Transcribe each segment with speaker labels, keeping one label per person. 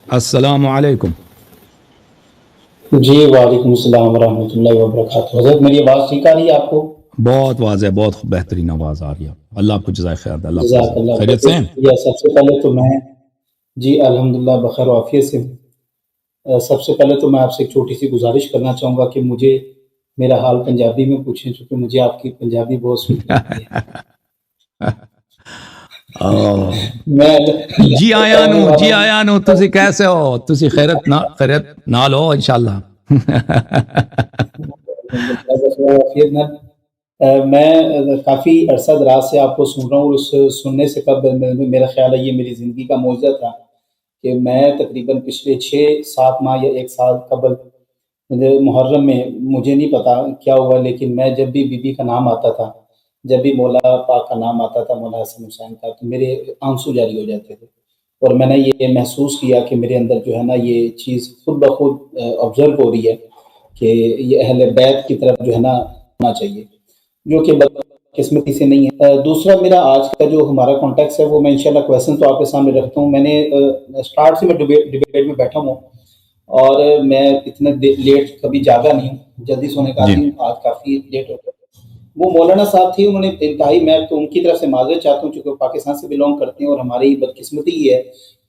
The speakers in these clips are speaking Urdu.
Speaker 1: السلام علیکم.
Speaker 2: جی وعلیکم السلام ورحمۃ اللہ وبرکاتہ. حضرت میری آواز ٹھیک آ رہی ہے آپ کو؟
Speaker 1: بہت واضح، بہت بہترین آواز آ رہی ہے. اللہ آپ کو جزائے خیر دے. اللہ
Speaker 2: جزاک
Speaker 1: حافظ.
Speaker 2: اللہ
Speaker 1: خیریت سے
Speaker 2: بہت
Speaker 1: ہیں؟
Speaker 2: شکریہ. سب سے پہلے تو میں جی الحمدللہ بخیر و عافیت سے ہوں. سب سے پہلے تو میں آپ سے ایک چھوٹی سی گزارش کرنا چاہوں گا کہ مجھے میرا حال پنجابی میں پوچھیں، چونکہ مجھے آپ کی پنجابی بہت سوٹ لگتی ہے.
Speaker 1: اوہ،
Speaker 2: میں
Speaker 1: جی آیا
Speaker 2: کہنے
Speaker 1: نو،
Speaker 2: والا
Speaker 1: جی
Speaker 2: ہوں
Speaker 1: آیا نو. تسی کیسے ہو؟ تسی خیرت نال ہو انشاءاللہ.
Speaker 2: الحمدللہ بخیر و عافیت میں. میں کافی عرصہ دراز سے آپ کو سن رہا ہوں. اس سننے سے قبل میرا خیال ہے یہ میری زندگی کا معجزہ تھا کہ میں تقریباً پچھلے 6-7 ماہ یا 1 سال قبل محرم میں، مجھے نہیں پتا کیا ہوا، لیکن میں جب بھی بی بی کا نام آتا تھا، جب بھی مولا پاک کا نام آتا تھا، مولا حسن حسین کا، تو میرے آنسو جاری ہو جاتے تھے. اور میں نے یہ محسوس کیا کہ میرے اندر جو ہے نا یہ چیز خود بخود آبزرو ہو رہی ہے کہ یہ اہل بیت کی طرف جو ہے نا ہونا چاہیے، جو کہ بدقسمتی سے نہیں ہے. دوسرا میرا آج کا جو ہمارا کانٹیکس ہے وہ میں انشاءاللہ کویسچن تو آپ کے سامنے رکھتا ہوں. میں نے اسٹارٹ سے میں ڈبیٹ میں بیٹھا ہوں اور میں اتنے لیٹ کبھی جاگا نہیں ہوں، جلدی سونے کا
Speaker 1: جی
Speaker 2: عادی ہوں. آج کافی لیٹ ہو گیا. وہ مولانا صاحب تھے، انہوں نے انتہائی، میں تو ان کی طرف سے معذرت چاہتا ہوں چونکہ وہ پاکستان سے بلونگ کرتے ہیں، اور ہماری بدقسمتی یہ ہے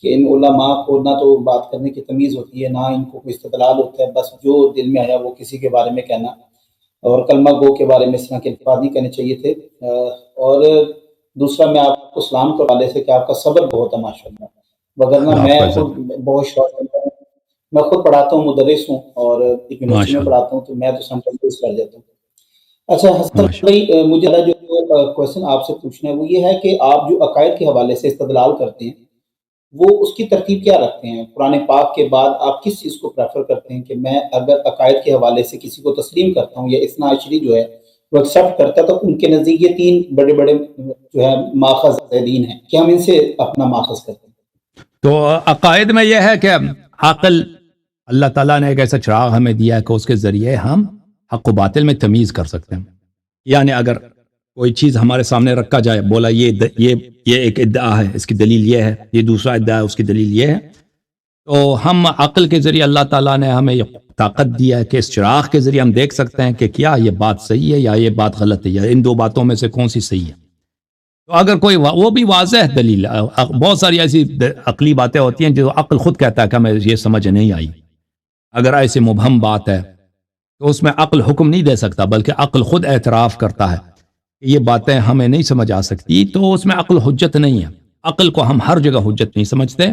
Speaker 2: کہ ان علماء کو نہ تو بات کرنے کی تمیز ہوتی ہے، نہ ان کو کوئی استدلال ہوتا ہے. بس جو دل میں آیا وہ کسی کے بارے میں کہنا، اور کلمہ گو کے بارے میں اس طرح کے الفاظ نہیں کہنے چاہیے تھے. اور دوسرا میں آپ کو سلام کے حوالے سے کہ آپ کا صبر بہت ہے ماشاءاللہ، وگرنہ
Speaker 1: اللہ آپ
Speaker 2: میں
Speaker 1: کو عزت
Speaker 2: خود بہت شوق ہے. میں خود پڑھاتا ہوں، مدرس ہوں اور ایک یونیورسٹی میں
Speaker 1: ماشاء اللہ.
Speaker 2: پڑھاتا ہوں، تو میں تو سمٹائمز کر جاتا ہوں. اچھا حسن
Speaker 1: ماشاء
Speaker 2: بھائی، مجھے جو کوشچن آپ سے پوچھنا ہے وہ یہ ہے کہ آپ جو عقائد کے حوالے سے استدلال کرتے ہیں وہ اس کی ترتیب کیا رکھتے ہیں؟ قرآن پاک کے بعد آپ کس چیز کو پریفر کرتے ہیں؟ کہ میں اگر عقائد کے حوالے سے کسی کو تسلیم کرتا ہوں یا اثنا عشری جو ہے وہ ایکسیپٹ کرتا ہے، تو ان کے نزدیک یہ 3 بڑے بڑے جو ہے ماخذ دین ہیں کہ ہم ان سے اپنا ماخذ کرتے ہیں.
Speaker 1: تو عقائد میں یہ ہے کہ عقل، اللہ تعالیٰ نے ایک ایسا چراغ ہمیں دیا ہے کہ اس کے ذریعے ہم حق و باطل میں تمیز کر سکتے ہیں. یعنی اگر کوئی چیز ہمارے سامنے رکھا جائے، بولا یہ ایک ادعا ہے، اس کی دلیل یہ ہے، یہ دوسرا ادعا ہے، اس کی دلیل یہ ہے، تو ہم عقل کے ذریعے، اللہ تعالیٰ نے ہمیں یہ طاقت دیا ہے کہ اس چراغ کے ذریعے ہم دیکھ سکتے ہیں کہ کیا یہ بات صحیح ہے یا یہ بات غلط ہے، یا ان دو باتوں میں سے کون سی صحیح ہے. تو اگر کوئی وہ بھی واضح دلیل، بہت ساری ایسی عقلی باتیں ہوتی ہیں جو عقل خود کہتا ہے کہ ہمیں یہ سمجھ نہیں آئی. اگر ایسی مبہم بات ہے تو اس میں عقل حکم نہیں دے سکتا، بلکہ عقل خود اعتراف کرتا ہے کہ یہ باتیں ہمیں نہیں سمجھ آ سکتی، تو اس میں عقل حجت نہیں ہے. عقل کو ہم ہر جگہ حجت نہیں سمجھتے.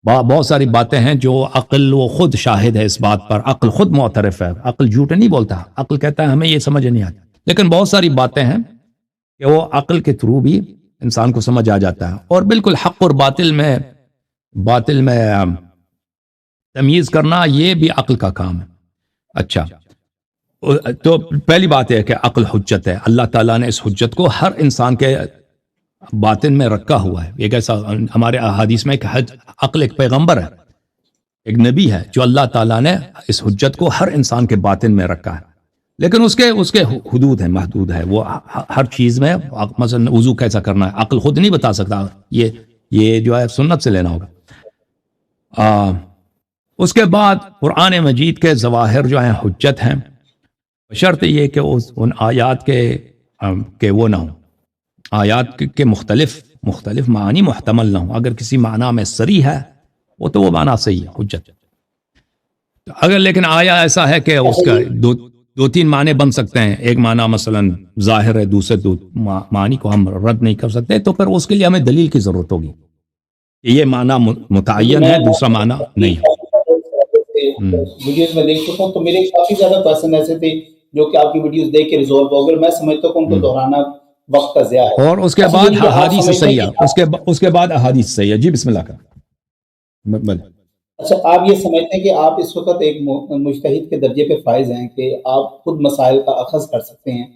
Speaker 1: بہت ساری باتیں ہیں جو عقل وہ خود شاہد ہے اس بات پر، عقل خود معترف ہے، عقل جھوٹ نہیں بولتا، عقل کہتا ہے ہمیں یہ سمجھ نہیں آتی. لیکن بہت ساری باتیں ہیں کہ وہ عقل کے تھرو بھی انسان کو سمجھ آ جاتا ہے. اور بالکل حق اور باطل میں تمیز کرنا یہ بھی عقل کا کام ہے. اچھا، تو پہلی بات یہ ہے کہ عقل حجت ہے. اللہ تعالیٰ نے اس حجت کو ہر انسان کے باطن میں رکھا ہوا ہے. ایک ایسا ہمارے احادیث میں کہ عقل ایک پیغمبر ہے، ایک نبی ہے، جو اللہ تعالیٰ نے اس حجت کو ہر انسان کے باطن میں رکھا ہے. لیکن اس کے حدود ہیں، محدود ہے. وہ ہر چیز میں، مثلا وضو کیسا کرنا ہے عقل خود نہیں بتا سکتا، یہ جو ہے سنت سے لینا ہوگا. اس کے بعد قرآن مجید کے ظواہر جو ہیں حجت ہیں، شرط یہ کہ ان آیات کے وہ نہ ہوں، آیات کے مختلف معنی محتمل نہ ہوں. اگر کسی معنی میں صریح ہے وہ معنی صحیح ہے، حجت. اگر لیکن آیا ایسا ہے کہ اس کا دو تین معنی بن سکتے ہیں، ایک معنی مثلا ظاہر ہے، دوسرے دو معنی کو ہم رد نہیں کر سکتے، تو پھر اس کے لیے ہمیں دلیل کی ضرورت ہوگی کہ یہ معنی متعین ہے، دوسرا معنی نہیں ہے.
Speaker 2: ویڈیوز میں دیکھ چکا ہوں، تو میرے کافی زیادہ پرسن ایسے تھے جو کہ آپ کی ویڈیوز دیکھ کے ریزولو ہو گئے. میں سمجھتا ہوں کہ ان کو دہرانا وقت کا ضیاع ہے.
Speaker 1: اور اس کے
Speaker 2: اچھا
Speaker 1: بعد
Speaker 2: یہ آپ
Speaker 1: احادیث
Speaker 2: سمجھتے ہیں
Speaker 1: صحیح
Speaker 2: کہ
Speaker 1: ہے، اس کے بعد احادیث صحیح ہے. جی بسم اللہ کا.
Speaker 2: اچھا آپ یہ سمجھتے ہیں کہ آپ اس وقت ایک مجتہد کے درجے پہ فائز ہیں کہ آپ خود مسائل کا اخذ کر سکتے ہیں،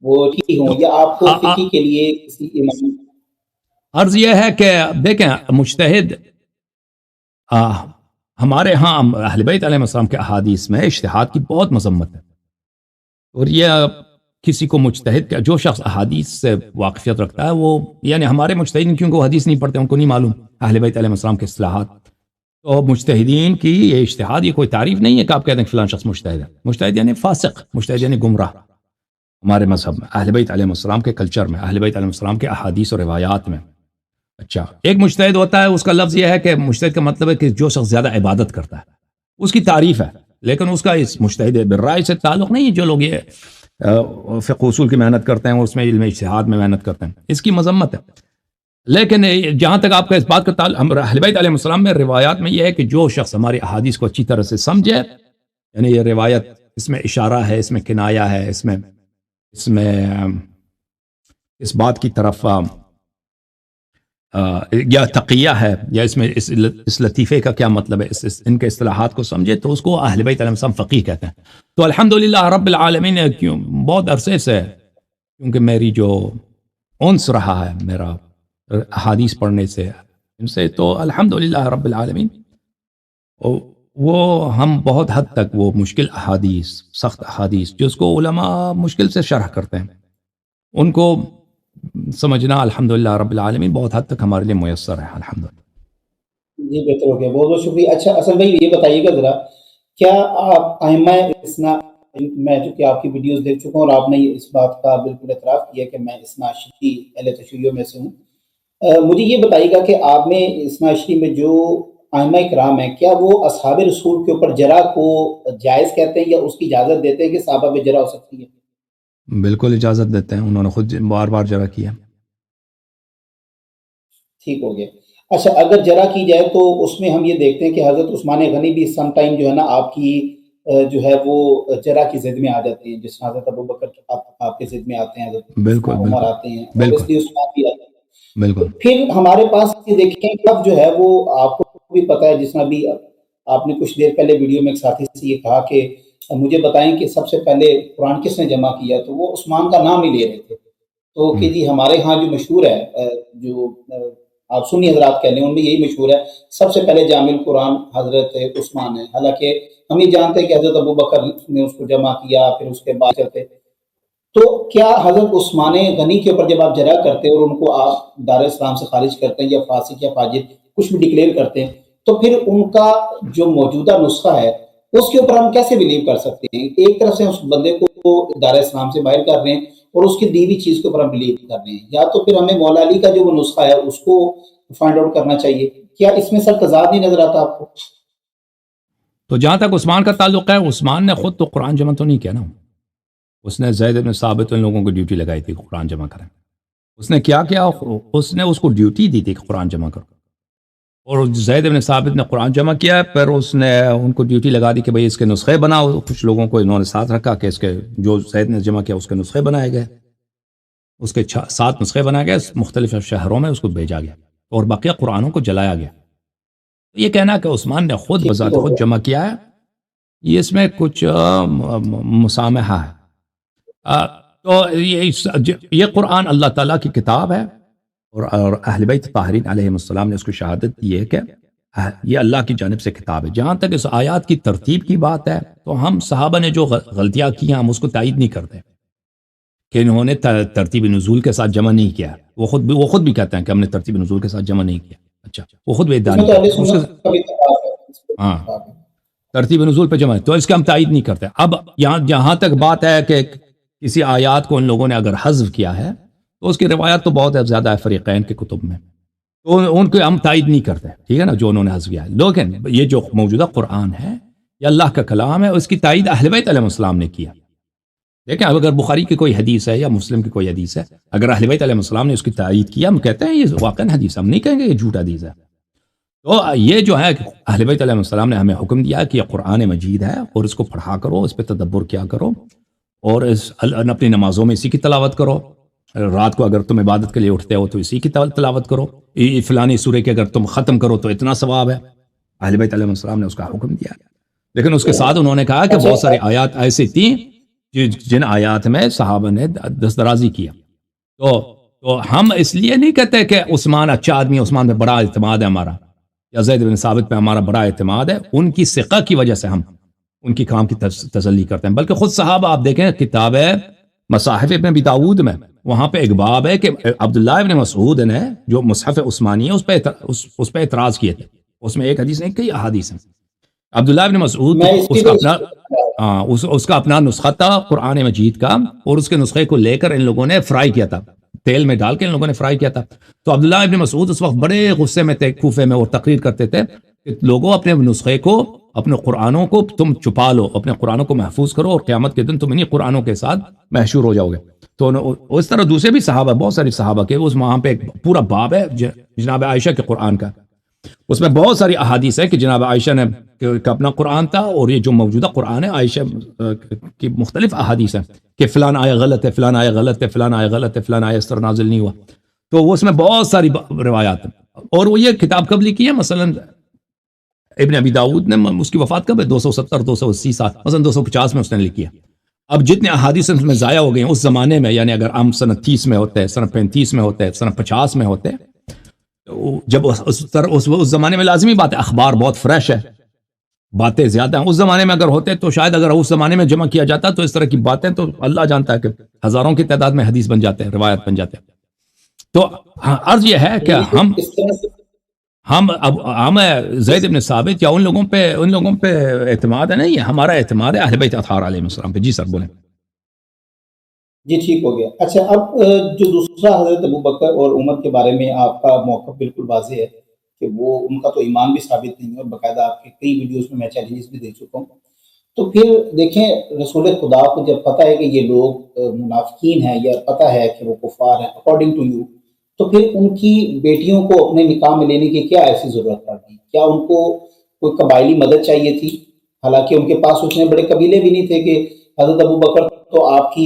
Speaker 2: وہ ٹھیک ہوں، یا آپ کو فقہ کے لیے کسی امام؟
Speaker 1: عرض یہ ہے کہ دیکھیں، مجتہد ہمارے ہاں اہل بیت علیہ السلام کے احادیث میں اجتہاد کی بہت مذمت ہے. اور یہ کسی کو مجتہد جو شخص احادیث سے واقفیت رکھتا ہے وہ، یعنی ہمارے مجتہدین کیونکہ وہ حدیث نہیں پڑھتے، ان کو نہیں معلوم اہل بیت علیہ السلام کے اصطلاحات. تو مجتہدین کی یہ اجتہاد یہ کوئی تعریف نہیں ہے کہ آپ کہتے ہیں کہ فلاں شخص مجتہد ہے. مجتہد یعنی فاسق، مجتہد یعنی گمراہ. ہمارے مذہب میں اہل بیت علیہ السلام کے کلچر میں، اہل بیت علیہ السلام کے احادیث اور روایات میں. اچھا، ایک مجتہد ہوتا ہے، اس کا لفظ یہ ہے کہ مجتہد کا مطلب ہے کہ جو شخص زیادہ عبادت کرتا ہے، اس کی تعریف ہے، لیکن اس کا اس مجتہد بالرائے سے تعلق نہیں ہے. جو لوگ یہ فقہ اصول کی محنت کرتے ہیں، اس میں علم اجتہاد میں محنت کرتے ہیں، اس کی مذمت ہے. لیکن جہاں تک آپ کا اس بات کا تعلق اہل بیت علیہ السلام میں روایات میں یہ ہے کہ جو شخص ہماری احادیث کو اچھی طرح سے سمجھے، یعنی یہ روایت اس میں اشارہ ہے، اس میں کنایہ ہے، اس میں اس بات کی طرف یا تقیہ ہے، یا اس میں اس لطیفے کا کیا مطلب ہے، ان کے اصطلاحات کو سمجھے تو اس کو اہل بیت علیہ السلام فقیہ کہتے ہیں. تو الحمدللہ رب العالمین کیوں بہت عرصے سے، کیونکہ میری جو انس رہا ہے میرا احادیث پڑھنے سے ان سے، تو الحمدللہ رب العالمین وہ ہم بہت حد تک وہ مشکل احادیث، سخت احادیث جس کو علماء مشکل سے شرح کرتے ہیں، ان کو سمجھنا الحمدللہ رب العالمین بہت حد تک ہمارے لیے میسر ہے الحمدللہ.
Speaker 2: جی بہتر ہو گیا، بہت بہت شکریہ. اچھا حسن بھائی یہ بتائیے گا ذرا، کیا آپ ائمہ اسنا، میں چونکہ آپ کی ویڈیوز دیکھ چکا ہوں اور آپ نے اس بات کا بالکل اعتراف کیا کہ میں اسنا عشری اہل تشیع میں سے ہوں، مجھے یہ بتائیے گا کہ آپ نے اسنا عشری میں جو ائمہ کرام ہیں، کیا وہ اصحاب رسول کے اوپر جرح کو جائز کہتے ہیں یا اس کی اجازت دیتے ہیں کہ صحابہ پہ جرح ہو سکتی ہے؟
Speaker 1: بالکل اجازت دیتے ہیں، انہوں نے خود بار بار جرح کیا.
Speaker 2: ٹھیک ہو گیا. اچھا اگر جرح کی جائے تو اس میں ہم یہ دیکھتے ہیں کہ حضرت عثمان غنی بھی سم ٹائم جو ہے نا آپ کی جو ہے وہ جرح کی ضد میں آ جاتے ہیں، جس طرح حضرت ابوبکر آپ کے ضد میں آتے ہیں، حضرت
Speaker 1: بالکل
Speaker 2: عمر
Speaker 1: بالکل
Speaker 2: آتے ہیں،
Speaker 1: بالکل
Speaker 2: obviously عثمان بھی آتے ہیں.
Speaker 1: بالکل.
Speaker 2: پھر ہمارے پاس یہ دیکھیں کہ اب جو ہے وہ آپ کو بھی پتہ ہے، جس طرح بھی آپ نے کچھ دیر پہلے ویڈیو میں ایک ساتھی سے یہ کہا کہ مجھے بتائیں کہ سب سے پہلے قرآن کس نے جمع کیا، تو وہ عثمان کا نام ہی لے رہے تھے. تو کہ جی ہمارے ہاں جو مشہور ہے، جو آپ سنی حضرات کہہ لیں، ان میں یہی مشہور ہے سب سے پہلے جامع القرآن حضرت عثمان ہے، حالانکہ ہم یہ جانتے ہیں کہ حضرت ابوبکر نے اس کو جمع کیا، پھر اس کے بعد چلتے. تو کیا حضرت عثمان غنی کے اوپر جب آپ جرح کرتے ہیں اور ان کو آپ دار اسلام سے خارج کرتے ہیں یا فاسق یا فاجر کچھ بھی ڈکلیئر کرتے ہیں، تو پھر ان کا جو موجودہ نسخہ ہے اس کے اوپر ہم کیسے بلیو کر سکتے ہیں؟ ایک طرف سے ہم اس بندے کو دار اسلام سے باہر کر رہے ہیں اور اس کی دی ہوئی چیز کے اوپر ہم بلیو کر رہے ہیں، یا تو پھر ہمیں مولا علی کا جو وہ نسخہ ہے اس کو فائنڈ آؤٹ کرنا چاہیے. کیا اس میں سر تضاد نہیں نظر آتا آپ کو؟
Speaker 1: تو جہاں تک عثمان کا تعلق ہے، عثمان نے خود تو قرآن جمع تو نہیں کیا نا، اس نے زید بن ثابت ان لوگوں کو ڈیوٹی لگائی تھی کہ قرآن جمع کریں. اس نے کیا اس نے اس کو ڈیوٹی دی تھی کہ قرآن جمع کرو، اور زید بن ثابت نے قرآن جمع کیا، پھر اس نے ان کو ڈیوٹی لگا دی کہ بھئی اس کے نسخے بناؤ. کچھ لوگوں کو انہوں نے ساتھ رکھا کہ اس کے جو زید نے جمع کیا اس کے نسخے بنائے گئے، اس کے 7 نسخے بنائے گئے، مختلف شہروں میں اس کو بھیجا گیا اور باقی قرآنوں کو جلایا گیا. یہ کہنا کہ عثمان نے خود بذات خود جمع کیا ہے، یہ اس میں کچھ مسامحہ ہے. تو یہ قرآن اللہ تعالیٰ کی کتاب ہے، اور اہل بیت طاہرین علیہم السلام نے اس کو شہادت دی ہے کہ یہ اللہ کی جانب سے کتاب ہے. جہاں تک اس آیات کی ترتیب کی بات ہے، تو ہم صحابہ نے جو غلطیاں کی ہیں ہم اس کو تائید نہیں کرتے کہ انہوں نے ترتیب نزول کے ساتھ جمع نہیں کیا. وہ خود بھی کہتے ہیں کہ ہم نے ترتیب نزول کے ساتھ جمع نہیں کیا. اچھا، وہ خود بھی ادعا نہیں کرتے. ہاں، ترتیب نزول پہ جمع ہے، تو اس کا ہم تائید نہیں کرتے. اب جہاں تک بات ہے کہ کسی آیات کو ان لوگوں نے اگر حذف کیا ہے، تو اس کی روایات تو بہت زیادہ ہے فریقین کے کتب میں، تو ان کو ہم تائید نہیں کرتے، ٹھیک ہے نا، جو انہوں نے حذف کیا ہے. لیکن یہ جو موجودہ قرآن ہے یہ اللہ کا کلام ہے، اس کی تائید اہل بیت علیہ السلام نے کیا. دیکھیں، اگر بخاری کی کوئی حدیث ہے یا مسلم کی کوئی حدیث ہے، اگر اہل بیت علیہ السلام نے اس کی تائید کیا، ہم کہتے ہیں یہ واقعاً حدیث ہے، ہم نہیں کہیں گے یہ جھوٹ حدیث ہے. تو یہ جو ہے اہل بیت علیہ السلام نے ہمیں حکم دیا کہ یہ قرآن مجید ہے اور اس کو پڑھا کرو، اس پہ تدبر کیا کرو، اور اپنی نمازوں میں اسی کی تلاوت کرو. رات کو اگر تم عبادت کے لیے اٹھتے ہو تو اسی کی تلاوت کرو. فلانی سورہ کے اگر تم ختم کرو تو اتنا ثواب ہے. اہل بیت علیہ السلام نے اس کا حکم دیا، لیکن اس کے ساتھ انہوں نے کہا کہ بہت ساری آیات ایسی تھیں جن آیات میں صحابہ نے دسترازی کیا. تو ہم اس لیے نہیں کہتے کہ عثمان اچھا آدمی، عثمان پہ بڑا اعتماد ہے ہمارا، یا زید بن ثابت پہ ہمارا بڑا اعتماد ہے. ان کی ثقہ کی وجہ سے ہم ان کی کام کی تسلی کرتے ہیں. بلکہ خود صحابہ آپ دیکھیں کتاب ہے مصاحف ابن ابی داؤد میں، وہاں پہ ایک باب ہے کہ عبداللہ ابن مسعود نے جو مصحف عثمانی ہے اس پہ اعتراض کیے تھے اس میں ایک حدیث نہیں کئی احادیث ہیں. عبداللہ ابن مسعود
Speaker 2: میں اس
Speaker 1: اس
Speaker 2: کی
Speaker 1: کا اپنا اس کا اپنا نسخہ تھا قرآن مجید کا, اور اس کے نسخے کو لے کر ان لوگوں نے فرائی کیا تھا, تیل میں ڈال کے ان لوگوں نے فرائی کیا تھا. تو عبداللہ ابن مسعود اس وقت بڑے غصے میں تھے کوفے میں, اور تقریر کرتے تھے کہ لوگوں اپنے نسخے کو, اپنے قرآنوں کو تم چھپا لو, اپنے قرآنوں کو محفوظ کرو, اور قیامت کے دن تم انہی قرآنوں کے ساتھ محشور ہو جاؤ گے. تو اس طرح دوسرے بھی صحابہ, بہت ساری صحابہ کے, اس وہاں پہ ایک پورا باب ہے جناب عائشہ کے قرآن کا, اس میں بہت ساری احادیث ہے کہ جناب عائشہ نے کا اپنا قرآن تھا, اور یہ جو موجودہ قرآن ہے عائشہ کی مختلف احادیث ہیں کہ فلان آیا غلط ہے, فلان آیا غلط ہے, فلان آیا غلط ہے, فلان آیا اس طرح نازل نہیں ہوا. تو وہ اس میں بہت ساری روایات ہیں. اور وہ یہ کتاب کب لکھی ہے, مثلا ابن ابی داؤد نے, اس کی وفات کب ہے, 270 280 سال, مثلا 250 میں اس نے لکھی ہے. اب جتنے احادیث میں ضائع ہو گئی ہیں اس زمانے میں, یعنی اگر ہم سنہ 30 میں ہوتے ہیں, سنہ 35 میں ہوتے ہیں, سنہ 50 میں ہوتے ہیں, جب اس زمانے میں لازمی بات ہے, اخبار بہت فریش ہے, باتیں زیادہ ہیں. اس زمانے میں اگر ہوتے تو شاید اگر اس زمانے میں جمع کیا جاتا تو اس طرح کی باتیں تو اللہ جانتا ہے کہ ہزاروں کی تعداد میں حدیث بن جاتے ہیں, روایت بن جاتے ہیں. تو عرض یہ ہے کہ ہم زید بن ثابت یا ان لوگوں پہ اعتماد ہے نہیں, ہمارا اعتماد ہے اہل بیت اطہار علیہ السلام پہ. جی سر بولیں.
Speaker 2: جی ٹھیک ہو گیا. اچھا, اب جو دوسرا حضرت ابوبکر اور عمر کے بارے میں آپ کا موقف بالکل واضح ہے کہ وہ ان کا تو ایمان بھی ثابت نہیں ہے, اور باقاعدہ آپ کے کئی ویڈیوز میں چیلنجز بھی دے چکا ہوں. تو پھر دیکھیں, رسول خدا کو جب پتہ ہے کہ یہ لوگ منافقین ہیں, یا پتہ ہے کہ وہ کفار ہیں اکارڈنگ ٹو یو, تو پھر ان کی بیٹیوں کو اپنے نکاح میں لینے کی کیا ایسی ضرورت پڑتی؟ کیا ان کو کوئی قبائلی مدد چاہیے تھی؟ حالانکہ ان کے پاس اتنے بڑے قبیلے بھی نہیں تھے کہ حضرت ابوبکر تو آپ کی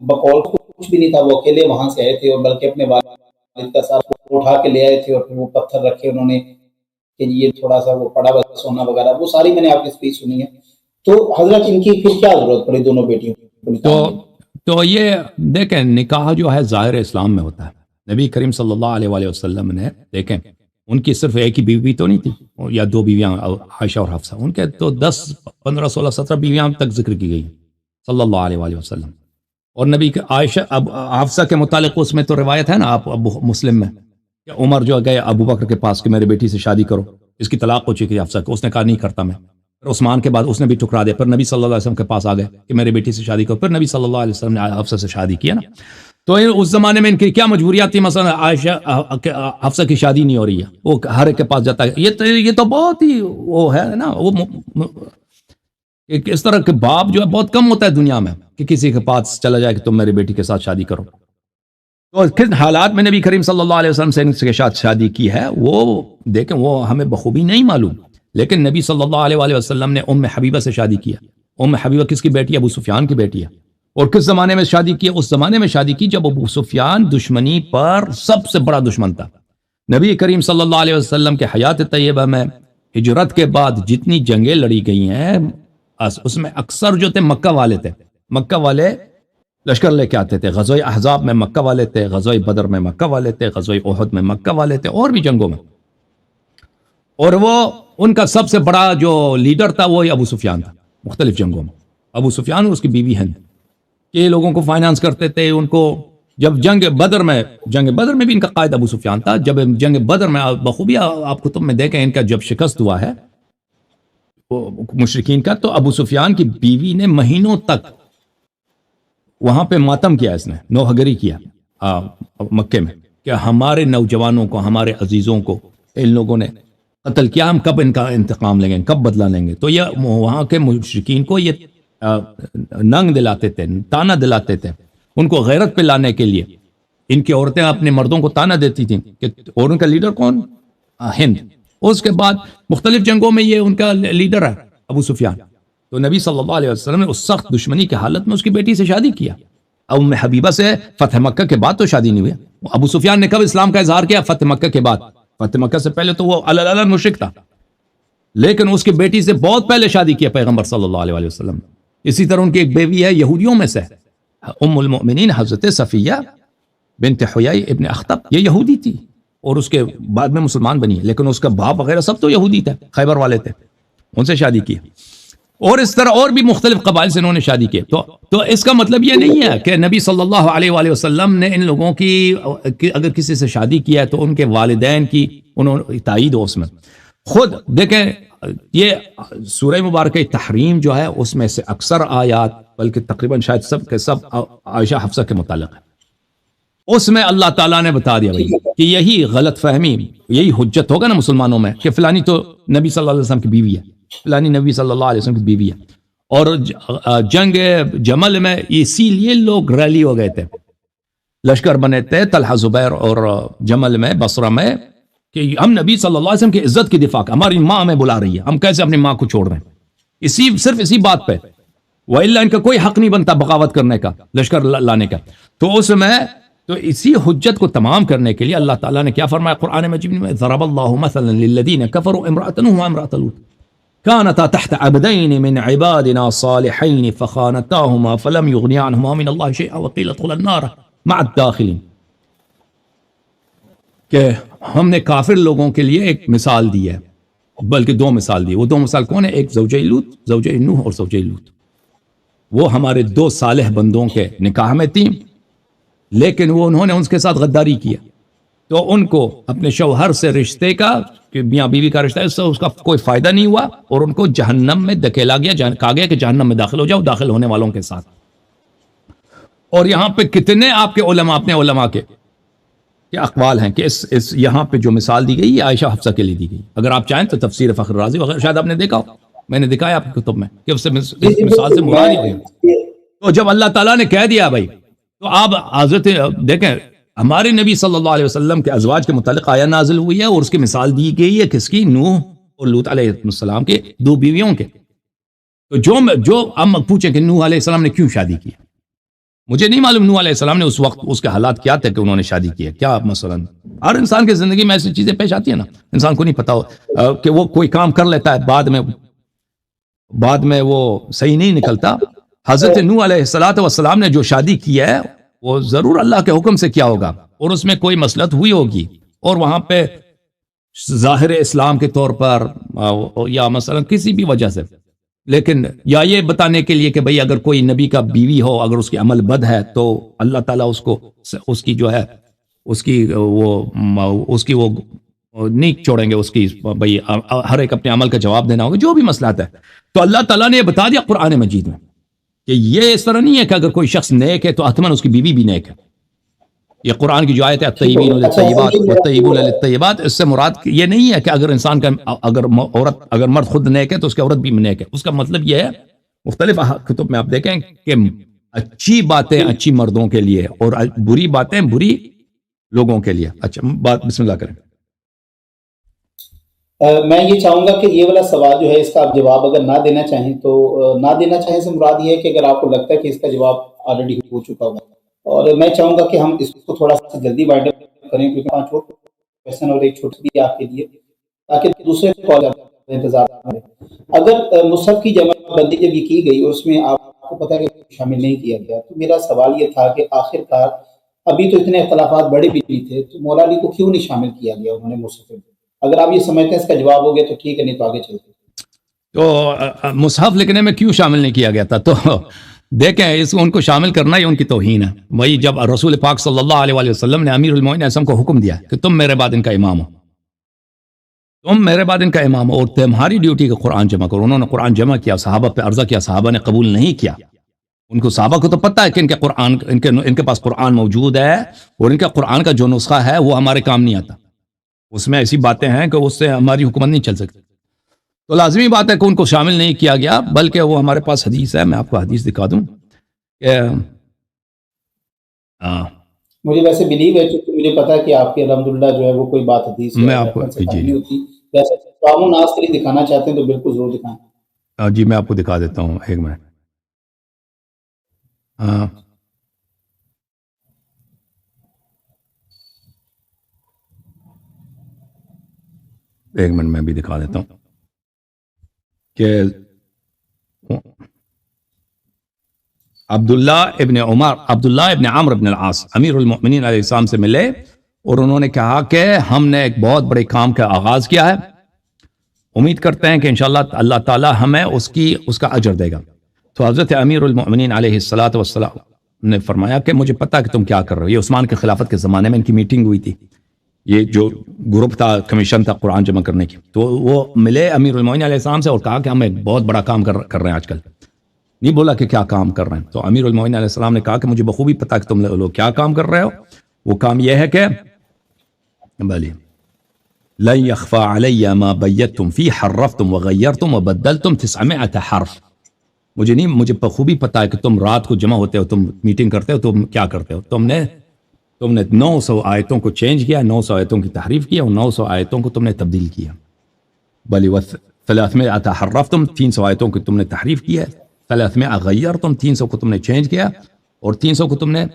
Speaker 2: بقول کچھ بھی نہیں تھا, وہ اکیلے وہاں سے آئے تھے, اور بلکہ اپنے والد کا ساتھ اٹھا کے لے آئے تھے, اور پھر وہ پتھر رکھے انہوں نے کہ یہ تھوڑا سا وہ پڑا ہوا سونا وغیرہ, وہ ساری میں نے آپ کی اسپیچ سنی ہے. تو حضرت ان کی پھر کیا ضرورت پڑی دونوں بیٹیوں کو؟
Speaker 1: تو یہ دیکھیں, نکاح جو ہے ظاہر اسلام میں ہوتا ہے. نبی کریم صلی اللہ علیہ وآلہ وسلم نے, دیکھیں ان کی صرف ایک ہی بیوی تو نہیں تھی, یا دو بیویاں عائشہ اور حفصہ, ان کے تو 10 15 16 17 بیویاں تک ذکر کی گئی صلی اللہ علیہ وآلہ وسلم. اور نبی کے عائشہ اب حفصہ کے متعلق اس میں تو روایت ہے نا آپ مسلم میں, کہ عمر جو گئے ابو بکر کے پاس کہ میری بیٹی سے شادی کرو, اس کی طلاق ہو چکی حفصہ کو, اس نے کہا نہیں کرتا میں. پھر عثمان کے بعد اس نے بھی ٹکرا دیا, پھر نبی صلی اللہ علیہ وسلم کے پاس آ گئے کہ میری بیٹی سے شادی کرو, پھر نبی صلی اللہ علیہ وسلم نے حفصہ سے شادی کیا نا. تو اس زمانے میں ان کی کیا مجبوریات تھی, مثلا عائشہ حفصہ کی شادی نہیں ہو رہی ہے, وہ ہر ایک کے پاس جاتا ہے. یہ تو بہت ہی وہ ہے نا, وہ اس طرح کے باپ جو ہے بہت کم ہوتا ہے دنیا میں کہ کسی کے پاس چلا جائے کہ تم میری بیٹی کے ساتھ شادی کرو. تو کس حالات میں نبی کریم صلی اللہ علیہ وسلم سے ان کے ساتھ شادی کی ہے وہ دیکھیں, وہ ہمیں بخوبی نہیں معلوم, لیکن نبی صلی اللہ علیہ وآلہ وسلم نے ام حبیبہ سے شادی کیا. ام حبیبہ کس کی بیٹی ہے؟ ابو سفیان کی بیٹی ہے. اور کس زمانے میں شادی کی؟ اس زمانے میں شادی کی جب ابو سفیان دشمنی پر سب سے بڑا دشمن تھا. نبی کریم صلی اللہ علیہ وسلم کے حیات طیبہ میں ہجرت کے بعد جتنی جنگیں لڑی گئی ہیں اس میں اکثر جو تھے مکہ والے تھے. مکہ والے لشکر لے کے آتے تھے. غزوہ احزاب میں مکہ والے تھے, غزوہ بدر میں مکہ والے تھے, غزوہ احد میں مکہ والے تھے, اور بھی جنگوں میں. اور وہ ان کا سب سے بڑا جو لیڈر تھا وہ ابو سفیان تھا مختلف جنگوں میں. ابو سفیان اور اس کی بیوی ہند کہ لوگوں کو فائنانس کرتے تھے. ان کو جب جنگ بدر میں بھی ان کا قائد ابو سفیان تھا. جب جنگ بدر میں بخوبی آپ کتب میں دیکھیں ان کا جب شکست ہوا ہے مشرکین کا, تو ابو سفیان کی بیوی نے مہینوں تک وہاں پہ ماتم کیا, اس نے نوحگری کیا مکے میں کہ ہمارے نوجوانوں کو, ہمارے عزیزوں کو ان لوگوں نے قتل کیا, ہم کب ان کا انتقام لیں گے, کب بدلہ لیں گے. تو یہ وہاں کے مشرکین کو یہ ننگ دلاتے تھے, تانا دلاتے تھے. ان کو غیرت پہ لانے کے لیے ان کی عورتیں اپنے مردوں کو تانا دیتی تھیں کہ, اور ان کا لیڈر کون؟ ہند. اس کے بعد مختلف جنگوں میں یہ ان کا لیڈر ہے ابو سفیان. تو نبی صلی اللہ علیہ وسلم نے اس سخت دشمنی کی حالت میں اس کی بیٹی سے شادی کیا. ام حبیبہ سے فتح مکہ کے بعد تو شادی نہیں ہوئی. ابو سفیان نے کب اسلام کا اظہار کیا؟ فتح مکہ کے بعد. فتح مکہ سے پہلے تو وہ اللہ مشرک تھا, لیکن اس کی بیٹی سے بہت پہلے شادی کیا پیغمبر صلی اللہ علیہ وسلم. اسی طرح ان کی ایک بیوی ہے یہودیوں میں سے, ام المؤمنین حضرت صفیہ بنت حیی ابن اخطب. یہ یہودی تھی اور اس کے بعد میں مسلمان بنی, لیکن اس کا باپ وغیرہ سب تو یہودی تھے, خیبر والے تھے, ان سے شادی کی. اور اس طرح اور بھی مختلف قبائل سے انہوں نے شادی کی. تو اس کا مطلب یہ نہیں ہے کہ نبی صلی اللہ علیہ وآلہ وسلم نے ان لوگوں کی اگر کسی سے شادی کیا ہے تو ان کے والدین کی انہوں نے تائید ہو اس میں. خود دیکھیں یہ سورہ مبارکہ تحریم جو ہے اس میں سے اکثر آیات بلکہ تقریباً شاید سب کے سب عائشہ حفصہ کے متعلق ہے. اس میں اللہ تعالیٰ نے بتا دیا بھائی کہ یہی غلط فہمی یہی حجت ہوگا نا مسلمانوں میں کہ فلانی تو نبی صلی اللہ علیہ وسلم کی بیوی ہے, فلانی نبی صلی اللہ علیہ وسلم کی بیوی ہے. اور جنگ جمل میں اسی لیے لوگ ریلی ہو گئے تھے, لشکر بنے تھے طلحہ زبیر اور جمل میں بصرہ میں کہ ہم نبی صلی اللہ علیہ وسلم کی عزت کی دفاع, ہماری ماں ہمیں بلا رہی ہے, ہم کیسے اپنی ماں کو چھوڑ رہے ہیں, صرف اسی بات پہ. وَإِلَّا ان کا کوئی حق نہیں بنتا بغاوت کرنے کا, لشکر لانے کا. تو اس میں تو اسی حجت کو تمام کرنے کے لیے اللہ تعالیٰ نے کیا فرمایا قرآن مجید میں, ضرب اللہ مثلا للذین کفروا امرأة نوح وامرأة لوط كانتا تحت عبدین من عبادنا صالحین فخانتاهما فلم یغنیا عنہما من اللہ شیئا وقیل ادخلا النار مع الداخلین. کہ ہم نے کافر لوگوں کے لیے ایک مثال دی ہے, بلکہ دو مثال دی. وہ دو مثال کون ہے؟ ایک زوجہ لوط, زوجہ نوح اور زوجہ لوط. وہ ہمارے دو صالح بندوں کے نکاح میں تھیں, لیکن وہ انہوں نے ان کے ساتھ غداری کیا, تو ان کو اپنے شوہر سے رشتے کا کہ میاں بیوی کا رشتہ ہے اس کا کوئی فائدہ نہیں ہوا, اور ان کو جہنم میں دھکیلا گیا, کہا گیا کہ جہنم میں داخل ہو جاؤ داخل ہونے والوں کے ساتھ. اور یہاں پہ کتنے آپ کے علماء اپنے علماء کے اقوال ہیں کہ اس یہاں پہ جو مثال دی گئی یہ عائشہ حفصہ کے لیے دی گئی. اگر آپ چاہیں تو تفسیر فخر رازی وغیرہ شاید آپ نے دیکھا ہو, میں نے دکھایا آپ کی کتب میں کہ اس سے مثال سے مراد ہی گئی. تو جب اللہ تعالیٰ نے کہہ دیا بھائی, تو آپ حضرت دیکھیں ہمارے نبی صلی اللہ علیہ وسلم کے ازواج کے متعلق آیا نازل ہوئی ہے, اور اس کی مثال دی گئی ہے کس کی؟ نوح اور لوط علیہ السلام کے دو بیویوں کے. تو جو ہم پوچھیں کہ نوح علیہ السلام نے کیوں شادی کی, مجھے نہیں معلوم نوح علیہ السلام نے اس وقت اس کے حالات کیا تھے کہ انہوں نے شادی کی ہے. کیا مثلا ہر انسان کی زندگی میں ایسی چیزیں پیش آتی ہیں نا, انسان کو نہیں پتا ہو کہ وہ کوئی کام کر لیتا ہے بعد میں وہ صحیح نہیں نکلتا. حضرت نوح علیہ السلام نے جو شادی کی ہے وہ ضرور اللہ کے حکم سے کیا ہوگا, اور اس میں کوئی مصلحت ہوئی ہوگی, اور وہاں پہ ظاہر اسلام کے طور پر یا مثلا کسی بھی وجہ سے, لیکن یا یہ بتانے کے لیے کہ بھئی اگر کوئی نبی کا بیوی ہو, اگر اس کی عمل بد ہے تو اللہ تعالیٰ اس کی جو ہے اس کی وہ نہیں چھوڑیں گے, اس کی بھئی ہر ایک اپنے عمل کا جواب دینا ہوگا, جو بھی مسئلہ ہے. تو اللہ تعالیٰ نے یہ بتا دیا قرآن مجید میں کہ یہ اس طرح نہیں ہے کہ اگر کوئی شخص نیک ہے تو حتماً اس کی بیوی بھی نیک ہے. یہ قرآن کی جو آیت ہے الطیبین للطیبات والطیبون للطیبات, اس سے مراد یہ نہیں ہے کہ اگر انسان کا اگر مرد خود نیک ہے تو اس کی عورت بھی نیک ہے. اس کا مطلب یہ ہے, مختلف کتب میں آپ دیکھیں کہ اچھی باتیں اچھی مردوں کے لیے اور بری باتیں بری لوگوں کے لیے. اچھا بات بسم اللہ کریں.
Speaker 2: میں یہ چاہوں گا کہ یہ والا سوال جو ہے اس کا آپ جواب اگر نہ دینا چاہیں تو نہ دینا چاہیں سے مراد یہ ہے کہ اگر آپ کو لگتا ہے کہ اس کا جواب آلریڈی ہو چکا ہوگا, اور میں چاہوں گا کہ ہم اس کو تھوڑا سا جلدی وائنڈ اپ کریں, کیونکہ 5 اور کویسچن اور ایک چھوٹی بھی آپ کے لیے, تاکہ دوسرے کال کا انتظار کریں. اگر مصحف کی جمع بندی جب یہ کی گئی اور اس میں آپ کو پتہ ہے کہ شامل نہیں کیا گیا, تو میرا سوال یہ تھا کہ آخر کار ابھی تو اتنے اختلافات بڑے بھی نہیں تھے, تو مولا علی کو کیوں نہیں شامل کیا گیا انہوں نے مصحف میں؟ اگر آپ یہ سمجھتے ہیں اس کا جواب ہو گیا تو ٹھیک ہے, نہیں تو آگے چلتے.
Speaker 1: تو مصحف لکھنے میں کیوں شامل نہیں کیا گیا تھا؟ تو دیکھیں ان کو شامل کرنا ہی ان کی توہین ہے. وہی جب رسول پاک صلی اللہ علیہ وسلم نے امیر المومنین اعظم کو حکم دیا کہ تم میرے بعد ان کا امام ہو, اور تمہاری ڈیوٹی کہ قرآن جمع کرو. انہوں نے قرآن جمع کیا, صحابہ پہ عرضہ کیا, صحابہ نے قبول نہیں کیا. ان کو صحابہ کو تو پتہ ہے کہ ان کے پاس قرآن موجود ہے, اور ان کا قرآن کا جو نسخہ ہے وہ ہمارے کام نہیں آتا, اس میں ایسی باتیں ہیں کہ اس سے ہماری حکومت نہیں چل سکتی. تو لازمی بات ہے کہ ان کو شامل نہیں کیا گیا, بلکہ وہ ہمارے پاس حدیث ہے, میں آپ کو حدیث دکھا دوں کہ
Speaker 2: مجھے ویسے بلیو ہے, چونکہ مجھے پتا ہے کہ آپ کی الحمدللہ جو ہے وہ کوئی بات حدیث
Speaker 1: میں آپ کو
Speaker 2: نہیں ہوتی. ویسے عوام الناس کے لیے دکھانا چاہتے ہیں تو بالکل ضرور دکھائیں.
Speaker 1: جی میں آپ کو دکھا دیتا ہوں, ایک منٹ. ایک منٹ میں بھی دکھا دیتا ہوں کہ عبداللہ ابن عمرو ابن العاص امیر المؤمنین علیہ السلام سے ملے, اور انہوں نے کہا کہ ہم نے ایک بہت بڑے کام کا آغاز کیا ہے, امید کرتے ہیں کہ انشاءاللہ اللہ تعالی ہمیں اس کا اجر دے گا. تو حضرت امیر المؤمنین علیہ السلام نے فرمایا کہ مجھے پتا کہ تم کیا کر رہے ہو. یہ عثمان کے خلافت کے زمانے میں ان کی میٹنگ ہوئی تھی, یہ جو گروپ تھا، کمیشن تھا قرآن جمع کرنے کی، تو وہ ملے امیر المومنین علیہ السلام سے اور کہا کہ ہم ایک بہت بڑا کام کر رہے ہیں آج کل. نہیں بولا کہ کیا کام کر رہے ہیں. تو امیر المومنین علیہ السلام نے کہا کہ مجھے بخوبی پتا کہ تم لوگ کیا کام کر رہے ہو. وہ کام یہ ہے کہ بلی لن يخفى علي ما بيتم فيه حرفتم وغيرتم وبدلتم 900 حرف. مجھے بخوبی پتا ہے کہ تم رات کو جمع ہوتے ہو، تم میٹنگ کرتے ہو، تم کیا کرتے ہو. تم نے 900 آیتوں کو چینج کیا، 900 آیتوں کی تحریف کیا، اور 900 آیتوں کو تم نے تبدیل کیا. بلی 300 حرفتم، 300 آیتوں کو تم نے تحریف کیا، 300 غیرتم، 300 کو تم نے چینج کیا، اور 300 کو تم نے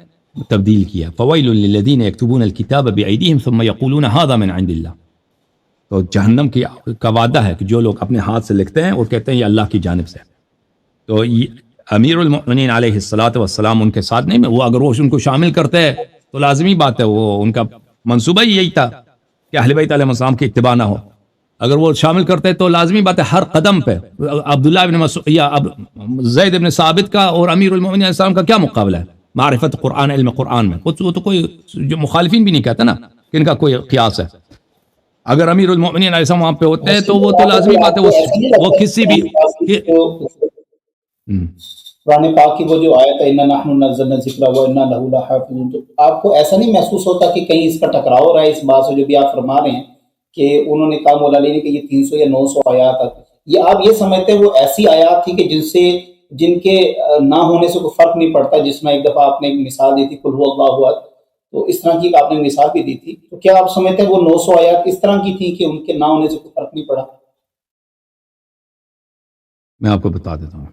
Speaker 1: تبدیل کیا. فویل للذین یکتبون الکتاب بایدیہم ثم یقولون ھذا من عند اللہ. تو جہنم کا وعدہ ہے کہ جو لوگ اپنے ہاتھ سے لکھتے ہیں اور کہتے ہیں یہ اللہ کی جانب سے. تو امیر المؤمنین علیہ الصلوۃ والسلام ان کے ساتھ نہیں، وہ اگر وہ ان کو شامل کرتے تو لازمی بات ہے، وہ ان کا منصوبہ ہی یہی تھا کہ اہل بیت علیہ السلام کی اتباع نہ ہو. اگر وہ شامل کرتے تو لازمی بات ہے ہر قدم پہ عبداللہ بن مسعود یا زید بن ثابت کا اور امیر المؤمنین علیہ السلام کا کیا مقابلہ ہے معرفت قرآن، علم قرآن میں. وہ تو کوئی جو مخالفین بھی نہیں کہتا نا کہ ان کا کوئی قیاس ہے. اگر امیر المؤمنین علیہ السلام وہاں پہ ہوتے ہیں تو وہ تو لازمی بات ہے وہ کسی بھی
Speaker 2: قرآن پاک کی وہ جو آیت ہے اِنَّا نَحْنُ نَزَّلْنَا الذِّكْرَ وَإِنَّا لَهُ لَحَافِظُونَ، تو آپ کو ایسا نہیں محسوس ہوتا کہ کہیں اس کا ٹکراؤ ہو رہا ہے اس بات سے جو بھی آپ فرما رہے ہیں کہ انہوں نے کہا مولا علی نے کہ یہ 300 یا 900 آیات، یہ آپ یہ سمجھتے ہیں وہ ایسی آیات تھی کہ جن کے نہ ہونے سے کوئی فرق نہیں پڑتا؟ جس میں ایک دفعہ آپ نے ایک مثال دی تھی قل هو اللہ احد، تو اس طرح کی آپ نے مثال بھی دی تھی. تو کیا آپ سمجھتے ہیں وہ 900 آیات اس طرح کی تھی کہ ان کے نہ ہونے سے کوئی فرق نہیں پڑا؟
Speaker 1: میں آپ کو بتا دیتا ہوں.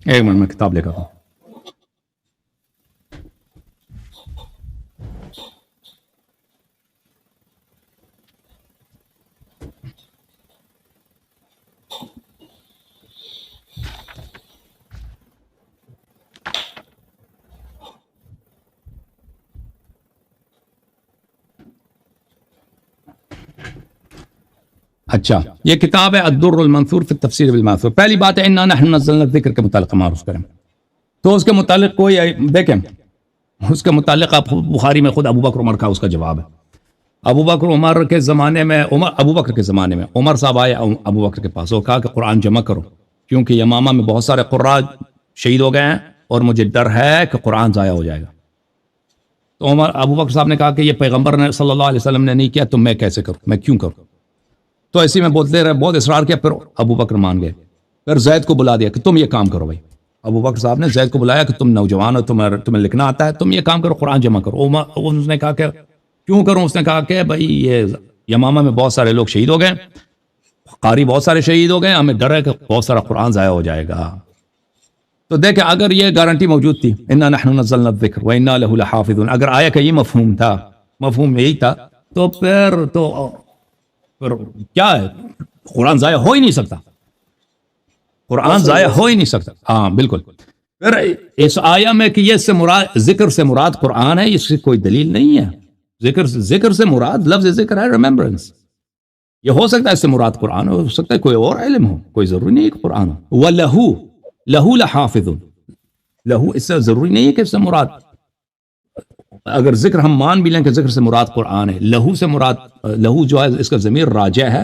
Speaker 1: ایک منٹ میں کتاب لے کر آتا ہوں. اچھا، یہ کتاب ہے الدر المنثور فی التفسیر بالماثور. پہلی بات ہے انا نحن نزلنا الذکر کے متعلق معروف کریں. تو اس کے متعلق کوئی دیکھیں، اس کے متعلق آپ بخاری میں خود ابو بکر عمر کا اس کا جواب ہے. ابو بکر عمر کے زمانے میں ابو بکر کے زمانے میں عمر صاحب آئے ابو بکر کے پاس، وہ کہا کہ قرآن جمع کرو کیونکہ یمامہ میں بہت سارے قراء شہید ہو گئے ہیں اور مجھے ڈر ہے کہ قرآن ضائع ہو جائے گا. تو ابو بکر صاحب نے کہا کہ یہ پیغمبر نے صلی اللہ علیہ وسلم نے نہیں کیا تو میں کیسے کروں، میں کیوں کروں؟ تو ایسے میں بولتے رہے، بہت اصرار کیا، پھر ابو بکر مان گئے. پھر زید کو بلا دیا کہ تم یہ کام کرو. بھائی ابو بکر صاحب نے زید کو بلایا کہ تم نوجوان ہو، تمہیں لکھنا آتا ہے، تم یہ کام کرو، قرآن جمع کرو. اس نے کہا کہ کیوں کروں؟ اس نے کہا کہ بھائی یہ یمامہ میں بہت سارے لوگ شہید ہو گئے، قاری بہت سارے شہید ہو گئے، ہمیں ڈر ہے کہ بہت سارا قرآن ضائع ہو جائے گا. تو دیکھیں اگر یہ گارنٹی موجود تھی انا نحن نزلنا الذکر وانا له لحافظون، اگر آیا کہ یہ مفہوم تھا، مفہوم یہی تھا، تو پھر کیا ہے، قرآن ضائع ہو ہی نہیں سکتا، قرآن ضائع ہو ہی نہیں سکتا. ہاں بالکل. پھر اس آیا میں کہ یہ سے مراد ذکر سے مراد قرآن ہے، اس کی کوئی دلیل نہیں ہے. ذکر سے مراد لفظ ذکر ہے ریممبرنس. یہ ہو سکتا ہے اس سے مراد قرآن ہو سکتا ہے کوئی اور علم ہو، کوئی ضروری نہیں ہے کہ قرآن ہو. وَلَهُ لَحَافِظٌ، لہو اس سے ضروری نہیں ہے کہ اس سے مراد، اگر ذکر ہم مان بھی لیں کہ ذکر سے مراد قرآن ہے، لہو سے مراد، لہو جو ہے اس کا ضمیر راجع ہے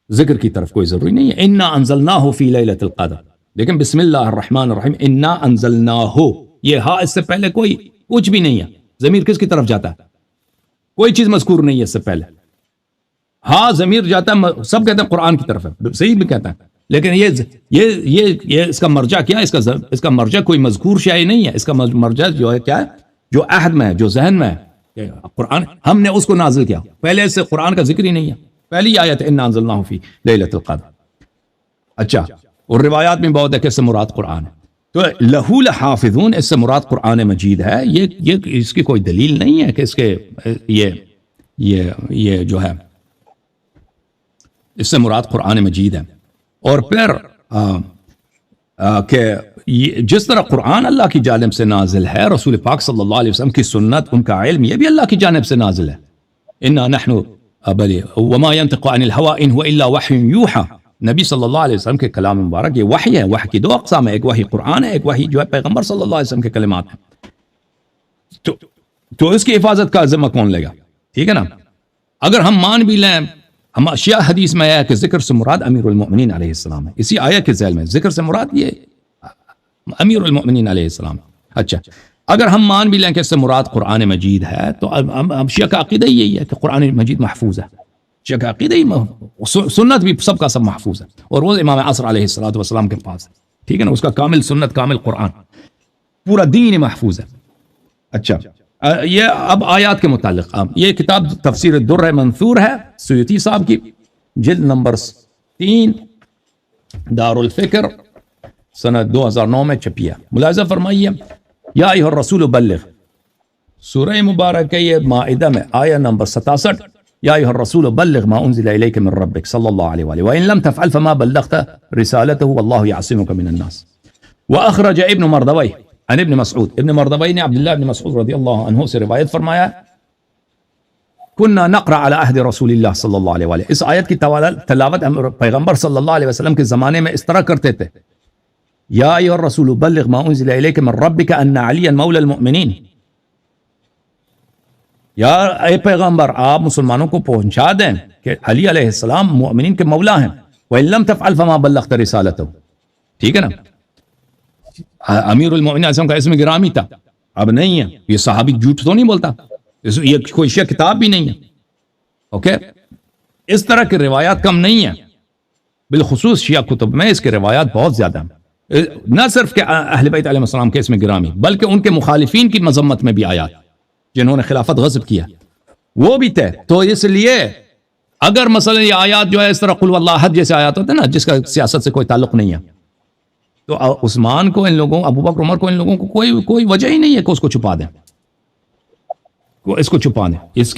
Speaker 1: ذکر کی طرف، کوئی ضروری نہیں ہے. انا انزلناہ فی لیلۃ القدر. لیکن بسم اللہ الرحمن الرحیم، انا انزلناہ، یہ ہاں اس سے پہلے کوئی کچھ بھی نہیں ہے. ضمیر کس کی طرف جاتا ہے؟ کوئی چیز مذکور نہیں ہے اس سے پہلے. ہاں ضمیر جاتا ہے، سب کہتے ہیں قرآن کی طرف ہے، صحیح بھی کہتا ہے، لیکن یہ اس کا مرجع کیا ہے؟ اس کا مرجع کوئی مذکور شے نہیں ہے. اس کا مرجع جو ہے کیا ہے؟ جو عہد میں ہے، جو ذہن میں ہے. کہ قرآن ہم نے اس کو نازل کیا، پہلے سے قرآن کا ذکر ہی نہیں ہے، پہلی آیت انا انزلناہ فی لیلۃ القدر. اچھا، اور روایات میں بہت ہے کہ اس سے مراد قرآن ہے. تو لہو لحافظون اس سے مراد قرآن مجید ہے. یہ اس کی کوئی دلیل نہیں ہے کہ اس کے یہ جو ہے اس سے مراد قرآن مجید ہے. اور پھر کہ جس طرح قرآن اللہ کی جانب سے نازل ہے، رسول پاک صلی اللہ علیہ وسلم کی سنت، ان کا علم، یہ بھی اللہ کی جانب سے نازل ہے. انا نحن وما ينطق عن الهوى ان هو الا وحی یوحى. نبی صلی اللہ علیہ وسلم کے کلام مبارک یہ وحی ہے. وحی کی دو اقسام ہے، ایک وحی قرآن ہے، ایک وحی جو ہے پیغمبر صلی اللہ علیہ وسلم کے کلمات ہیں. تو اس کی حفاظت کا ذمہ کون لے گا؟ ٹھیک ہے نا. اگر ہم مان بھی لیں، ہم اشیاء حدیث میں آیا کہ ذکر سے مراد امیر المؤمنین علیہ السلام ہے. اسی آیت کے ذیل میں ذکر سے مراد یہ امیر المؤمنین علیہ السلام. اچھا، اگر ہم مان بھی لیں کہ اس سے مراد قرآن مجید ہے، تو اب شیعہ کا عقیدہ یہی ہے کہ قرآن مجید محفوظ ہے. شیعہ کا عقیدہ ہی سنت بھی سب کا سب محفوظ ہے، اور وہ امام عصر علیہ السلام کے پاس ہے. ٹھیک ہے نا، اس کا کامل سنت، کامل قرآن، پورا دین محفوظ ہے. اچھا، یہ اب آیات کے متعلق یہ کتاب تفسیر الدر منثور ہے سیوطی صاحب کی، جلد نمبر 3، دار الفکر، سنہ 2009 میں چھپی ہے. ملاحظہ فرمائیے، یا ایھا الرسول بلغ، سورہ مبارکہ یہ مائدہ میں آیہ نمبر 67، یا ایھا الرسول بلغ ما انزل الیک من ربک صلی اللہ علیہ وآلہ وإن لم تفعل فما بلغت رسالته والله يعصمك من الناس. واخرج ابن مردویہ عن ابن مسعود، ابن مردویہ نے عبداللہ ابن مسعود رضی اللہ عنہ سے روایت فرمایا، کننا نقرأ على عہد رسول اللہ صلی اللہ علیہ وآلہ. اس آیت کی تلاوت پیغمبر صلی اللہ علیہ وسلم کے زمانے میں اس طرح کرتے تھے، یا ایھا الرسول بلغ ما انزل الیک من ربک ان علیا مولی المؤمنین. یا اے پیغمبر، آپ مسلمانوں کو پہنچا دیں کہ علی علیہ السلام مؤمنین کے مولا ہیں. وَإِن لَمْ تَفْعَلْ فَمَا بَلَّغْتَ رِسَالَتَهُ. ٹھیک ہے نا، امیر المؤمنین علیہ السلام کا اسم گرامی تھا، اب نہیں ہے. یہ صحابی جھوٹ تو نہیں بولتا، یہ کوئی شیعہ کتاب بھی نہیں ہے. اوکے، اس طرح کی روایات کم نہیں ہیں، بالخصوص شیعہ کتب میں اس کے روایات بہت زیادہ ہیں. نہ صرف کہ اہل بیت علیہ السلام کے اسم گرامی، بلکہ ان کے مخالفین کی مذمت میں بھی آیات، جنہوں نے خلافت غصب کیا، وہ بھی تھے. تو اس لیے اگر مثلا یہ آیات جو ہے اس طرح قل واللہ احد جیسے آیات ہوتے ہیں نا، جس کا سیاست سے کوئی تعلق نہیں ہے، تو عثمان کو، ان لوگوں، ابو بکر عمر کو، ان لوگوں کو کوئی وجہ ہی نہیں ہے کہ اس کو چھپا دیں، اس کو چھپا دیں. اس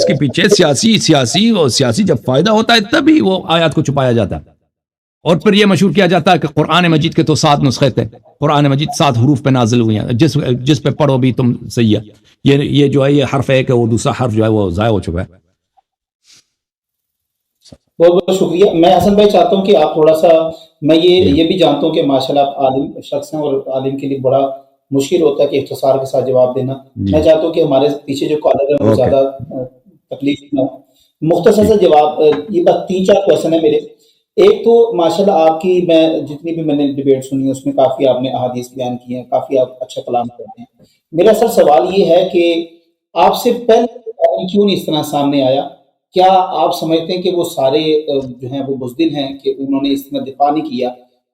Speaker 1: کے پیچھے سیاسی جب فائدہ ہوتا ہے تبھی وہ آیات کو چھپایا جاتا ہے. اور پھر یہ مشہور کیا جاتا ہے کہ قرآن مجید کے تو 7 نسخے تھے، قرآن مجید 7 حروف پہ نازل ہوئی ہیں، جس پہ پڑھو بھی تم صحیح ہے. یہ جو ہے یہ حرف ایک ہے، وہ دوسرا حرف جو ہے وہ ضائع ہو چکا ہے.
Speaker 2: بہت بہت شکریہ. میں حسن بھائی چاہتا ہوں کہ آپ تھوڑا سا، میں یہ بھی جانتا ہوں کہ ماشاءاللہ آپ عالم شخص ہیں، اور عالم کے لیے بڑا مشکل ہوتا ہے کہ اختصار کے ساتھ جواب دینا. میں چاہتا ہوں کہ ہمارے پیچھے جو کالر ہیں وہ زیادہ تکلیف نہ ہو. مختصر سے جواب، یہ بات 3-4 کویشچن ہے میرے. ایک تو ماشاءاللہ آپ کی، میں جتنی بھی میں نے ڈیبیٹ سنی ہے اس میں کافی آپ نے احادیث بیان کی ہیں، کافی آپ اچھا کلام کرتے ہیں. میرا اصل سوال یہ ہے کہ آپ سے پہلے کیوں نہیں اس طرح سامنے آیا؟ کیا آپ سمجھتے ہیں کہ وہ سارے جو ہیں وہ بزدل ہیں کہ انہوں نے اس طرح دفاع نہیں کیا؟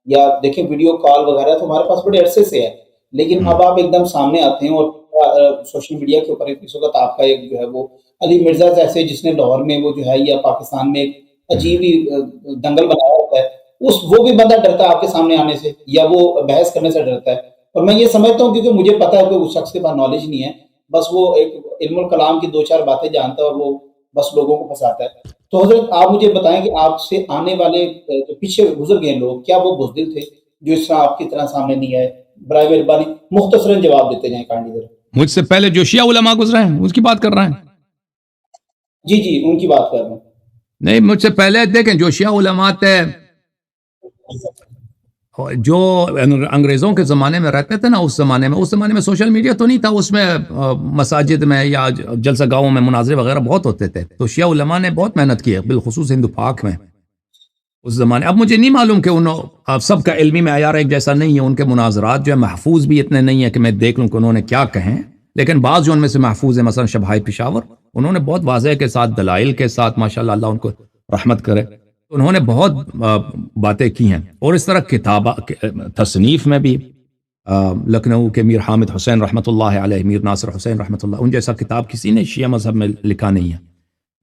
Speaker 2: یا دیکھیں ویڈیو کال وغیرہ تو ہمارے پاس بڑے عرصے سے ہے، لیکن اب آپ ایک دم سامنے آتے ہیں، اور سوشل میڈیا کے اوپر اس وقت آپ کا ایک جو ہے وہ علی مرزا جیسے، جس نے لاہور میں وہ جو ہے یا پاکستان میں ایک عجیب ہی دنگل بنایا ہوتا ہے، وہ بھی بندہ ڈرتا ہے آپ کے سامنے آنے سے، یا وہ بحث کرنے سے ڈرتا ہے. اور میں یہ سمجھتا ہوں کیونکہ مجھے پتا ہے کہ اس شخص کے پاس نالج نہیں ہے، بس وہ ایک علم الکلام کی 2-4 باتیں جانتا ہے اور وہ بس لوگوں کو پھنساتا ہے. تو حضرت آپ مجھے بتائیں کہ آپ سے آنے والے جو پیچھے گزر گئے لوگ، کیا وہ بزدل تھے جو اس طرح آپ کی طرح سامنے نہیں آئے؟ برائے مہربانی مختصراً جواب دیتے جائیں کائنڈلی ذرا.
Speaker 1: مجھ سے پہلے جو شیعہ علماء گزرے ہیں اس کی بات کر رہے ہیں؟
Speaker 2: جی ان کی بات کر رہا ہوں.
Speaker 1: نہیں، مجھ سے پہلے دیکھیں جو شیعہ علماء تھے، جو انگریزوں کے زمانے میں رہتے تھے نا، اس زمانے میں سوشل میڈیا تو نہیں تھا، اس میں مساجد میں یا جلسہ گاہوں میں مناظرے وغیرہ بہت ہوتے تھے. تو شیعہ علماء نے بہت محنت کی ہے، بالخصوص ہندو پاک میں اس زمانے. اب مجھے نہیں معلوم کہ اب سب کا علمی معیار ایک جیسا نہیں ہے، ان کے مناظرات جو ہے محفوظ بھی اتنے نہیں ہے کہ میں دیکھ لوں کہ انہوں نے کیا کہیں، لیکن بعض جو ان میں سے محفوظ ہیں، مثلا شبہائے پشاور، انہوں نے بہت واضح کے ساتھ، دلائل کے ساتھ، ماشاءاللہ اللہ ان کو رحمت کرے، انہوں نے بہت باتیں کی ہیں. اور اس طرح کتاب تصنیف میں بھی لکھنؤ کے میر حامد حسین رحمۃ اللہ علیہ، میر ناصر حسین رحمۃ اللہ، ان جیسا کتاب کسی نے شیعہ مذہب میں لکھا نہیں ہے.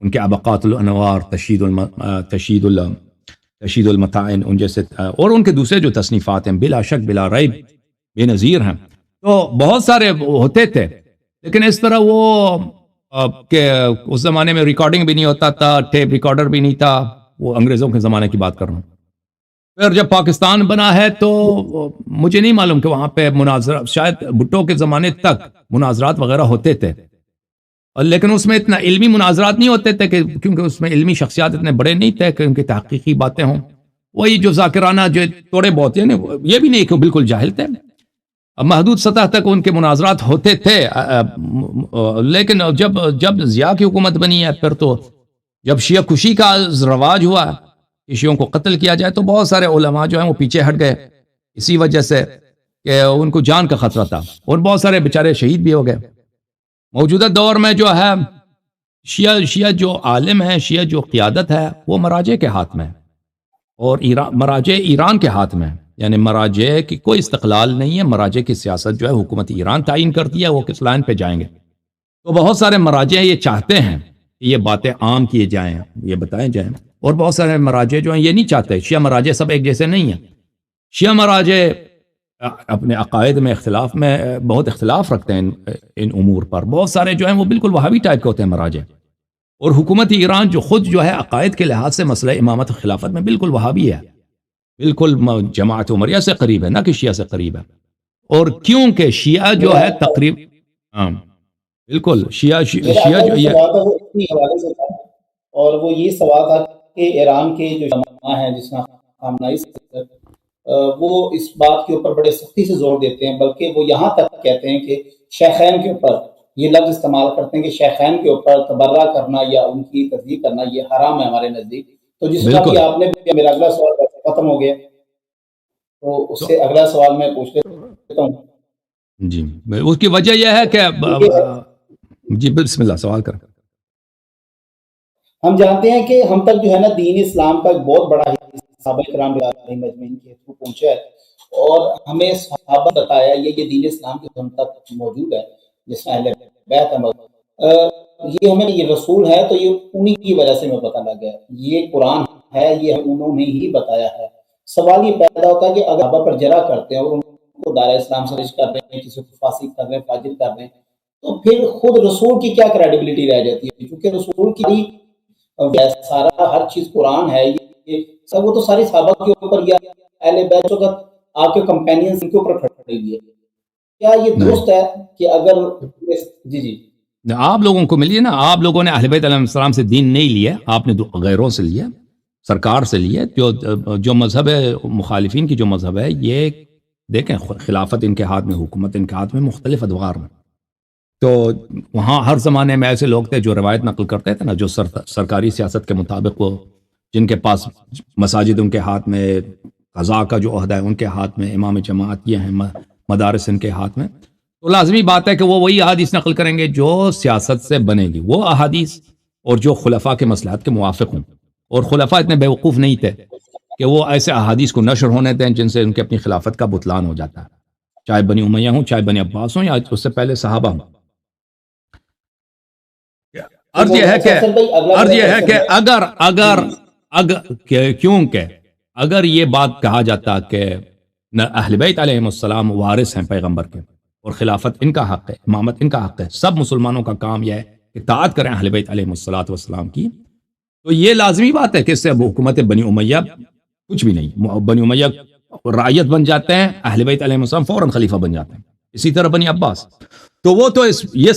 Speaker 1: ان کے ابقات الانوار، تشید المتاعن، ان جیسے اور ان کے دوسرے جو تصنیفات ہیں بلا شک بلا ریب بے نظیر ہیں. تو بہت سارے ہوتے تھے، لیکن اس طرح وہ کہ اس زمانے میں ریکارڈنگ بھی نہیں ہوتا تھا، ٹیپ ریکارڈر بھی نہیں تھا، وہ انگریزوں کے زمانے کی بات کر رہا ہوں. پھر جب پاکستان بنا ہے تو مجھے نہیں معلوم کہ وہاں پہ مناظرہ، شاید بھٹو کے زمانے تک مناظرات وغیرہ ہوتے تھے، لیکن اس میں اتنا علمی مناظرات نہیں ہوتے تھے کہ کیونکہ اس میں علمی شخصیات اتنے بڑے نہیں تھے کہ ان کی تحقیقی باتیں ہوں. وہی جو ذاکرانہ جو تھوڑے بہت، یعنی یہ بھی نہیں کہ بالکل جاہل تھے، محدود سطح تک ان کے مناظرات ہوتے تھے. لیکن جب ضیاء کی حکومت بنی ہے، پھر تو جب شیعہ کشی کا رواج ہوا کہ شیعوں کو قتل کیا جائے، تو بہت سارے علماء جو ہیں وہ پیچھے ہٹ گئے اسی وجہ سے کہ ان کو جان کا خطرہ تھا، اور بہت سارے بیچارے شہید بھی ہو گئے. موجودہ دور میں جو ہے شیعہ جو عالم ہے، شیعہ جو قیادت ہے، وہ مراجع کے ہاتھ میں ہے، اور مراجع ایران کے ہاتھ میں ہے. یعنی مراجع کی کوئی استقلال نہیں ہے، مراجع کی سیاست جو ہے حکومت ایران تعین کرتی ہے وہ کس لائن پہ جائیں گے. تو بہت سارے مراجع یہ چاہتے ہیں کہ یہ باتیں عام کیے جائیں، یہ بتائیں جائیں، اور بہت سارے مراجع جو ہیں یہ نہیں چاہتے. شیعہ مراجع سب ایک جیسے نہیں ہیں. شیعہ مراجع اپنے عقائد میں اختلاف میں بہت اختلاف رکھتے ہیں ان امور پر. بہت سارے جو ہیں وہ بالکل وہابی ٹائپ کے ہوتے ہیں مراجع، اور حکومت ایران جو خود جو ہے عقائد کے لحاظ سے مسئلہ امامت و خلافت میں بالکل وہابی ہے، بالکل جماعت عمریہ سے قریب ہے، نہ کہ شیعہ سے قریب ہے. اور کیونکہ شیعہ جو ہے تقریب بالکل شیعہ جو
Speaker 2: حوالے سے تھا، اور وہ یہ سوال تھا کہ ایران کے جو علماء ہیں جس میں خامنائی سے وہ اس بات کے اوپر بڑے سختی سے زور دیتے ہیں، بلکہ وہ یہاں تک کہتے ہیں کہ شیخین کے اوپر یہ لفظ استعمال کرتے ہیں کہ شیخین کے اوپر تبرہ کرنا یا ان کی تصدیق کرنا یہ حرام ہے ہمارے نزدیک. تو جس طرح کہ آپ نے میرا اگلا سوال ختم ہو گیا، تو اس سے اگلا سوال میں پوچھ لیتا ہوں.
Speaker 1: جی، اس کی وجہ یہ ہے کہ جی بسم اللہ سوال کر.
Speaker 2: ہم جانتے ہیں کہ ہم تک جو ہے نا دین اسلام کا ایک بہت بڑا حصہ صحابہ کرام مجمعین کے تھرو پہنچا ہے، اور ہمیں صحابہ بتایا یہ دین اسلام کے ہم تک موجود ہے جس میں اہل بیت ہے. یہ ہمیں یہ رسول ہے تو یہ انہی کی وجہ سے ہمیں پتہ لگ گیا. یہ قرآن ہے، یہ انہوں نے ہی بتایا ہے. سوال یہ پیدا ہوتا ہے کہ اگر صحابہ پر جرح کرتے ہیں اور ان کو دائرہ اسلام سے خارج کر رہے ہیں، کسی کو فاسق کر رہے ہیں، فاجر کر رہے ہیں، تو پھر خود رسول کی کیا کریڈیبلٹی رہ جاتی ہے؟ کیونکہ رسول کی سارا ہر چیز قرآن ہے، یہ سب وہ تو ساری صحابہ کے اوپر یا اہل بیت وقت آپ کے کمپینینز کے اوپر کھڑے ہوئے. کیا یہ درست ہے کہ اگر جی
Speaker 1: آپ لوگوں کو ملیے نا، آپ لوگوں نے اہل بیت علیہ السلام سے دین نہیں لیا، آپ نے غیروں سے لیا، سرکار سے لیا. جو مذہب ہے مخالفین کی جو مذہب ہے، یہ دیکھیں خلافت ان کے ہاتھ میں، حکومت ان کے ہاتھ میں، مختلف ادوار میں. تو وہاں ہر زمانے میں ایسے لوگ تھے جو روایت نقل کرتے تھے نا، جو سرکاری سیاست کے مطابق وہ جن کے پاس مساجد ان کے ہاتھ میں، قضاء کا جو عہدہ ہے ان کے ہاتھ میں، امام جماعت یہ ہیں، مدارس ان کے ہاتھ میں. تو لازمی بات ہے کہ وہ وہی احادیث نقل کریں گے جو سیاست سے بنے گی، وہ احادیث اور جو خلفاء کے مصلحت کے موافق ہوں. اور خلفاء اتنے بیوقوف نہیں تھے کہ وہ ایسے احادیث کو نشر ہونے دیں جن سے ان کے اپنی خلافت کا بطلان ہو جاتا ہے، چاہے بنی امیہ ہوں، چاہے بنی عباس ہوں، یا اس سے پہلے صحابہ ہوں. عرض یہ ہے کہ کیونکہ اگر یہ بات کہا جاتا کہ اہل بیت علیہم السلام وارث ہیں پیغمبر کے، اور خلافت ان کا حق ہے، امامت ان کا حق ہے، سب مسلمانوں کا کام یہ ہے کہ اطاعت کریں اہل بیت علیہم السلام کی، تو یہ لازمی بات ہے کہ اس سے اب حکومت بنی امیہ کچھ بھی نہیں. بنی امیہ رعیت بن جاتے ہیں، اہل بیت علیہم السلام فوراً خلیفہ بن جاتے ہیں. اسی طرح بنی عباس. تو وہ تو یہ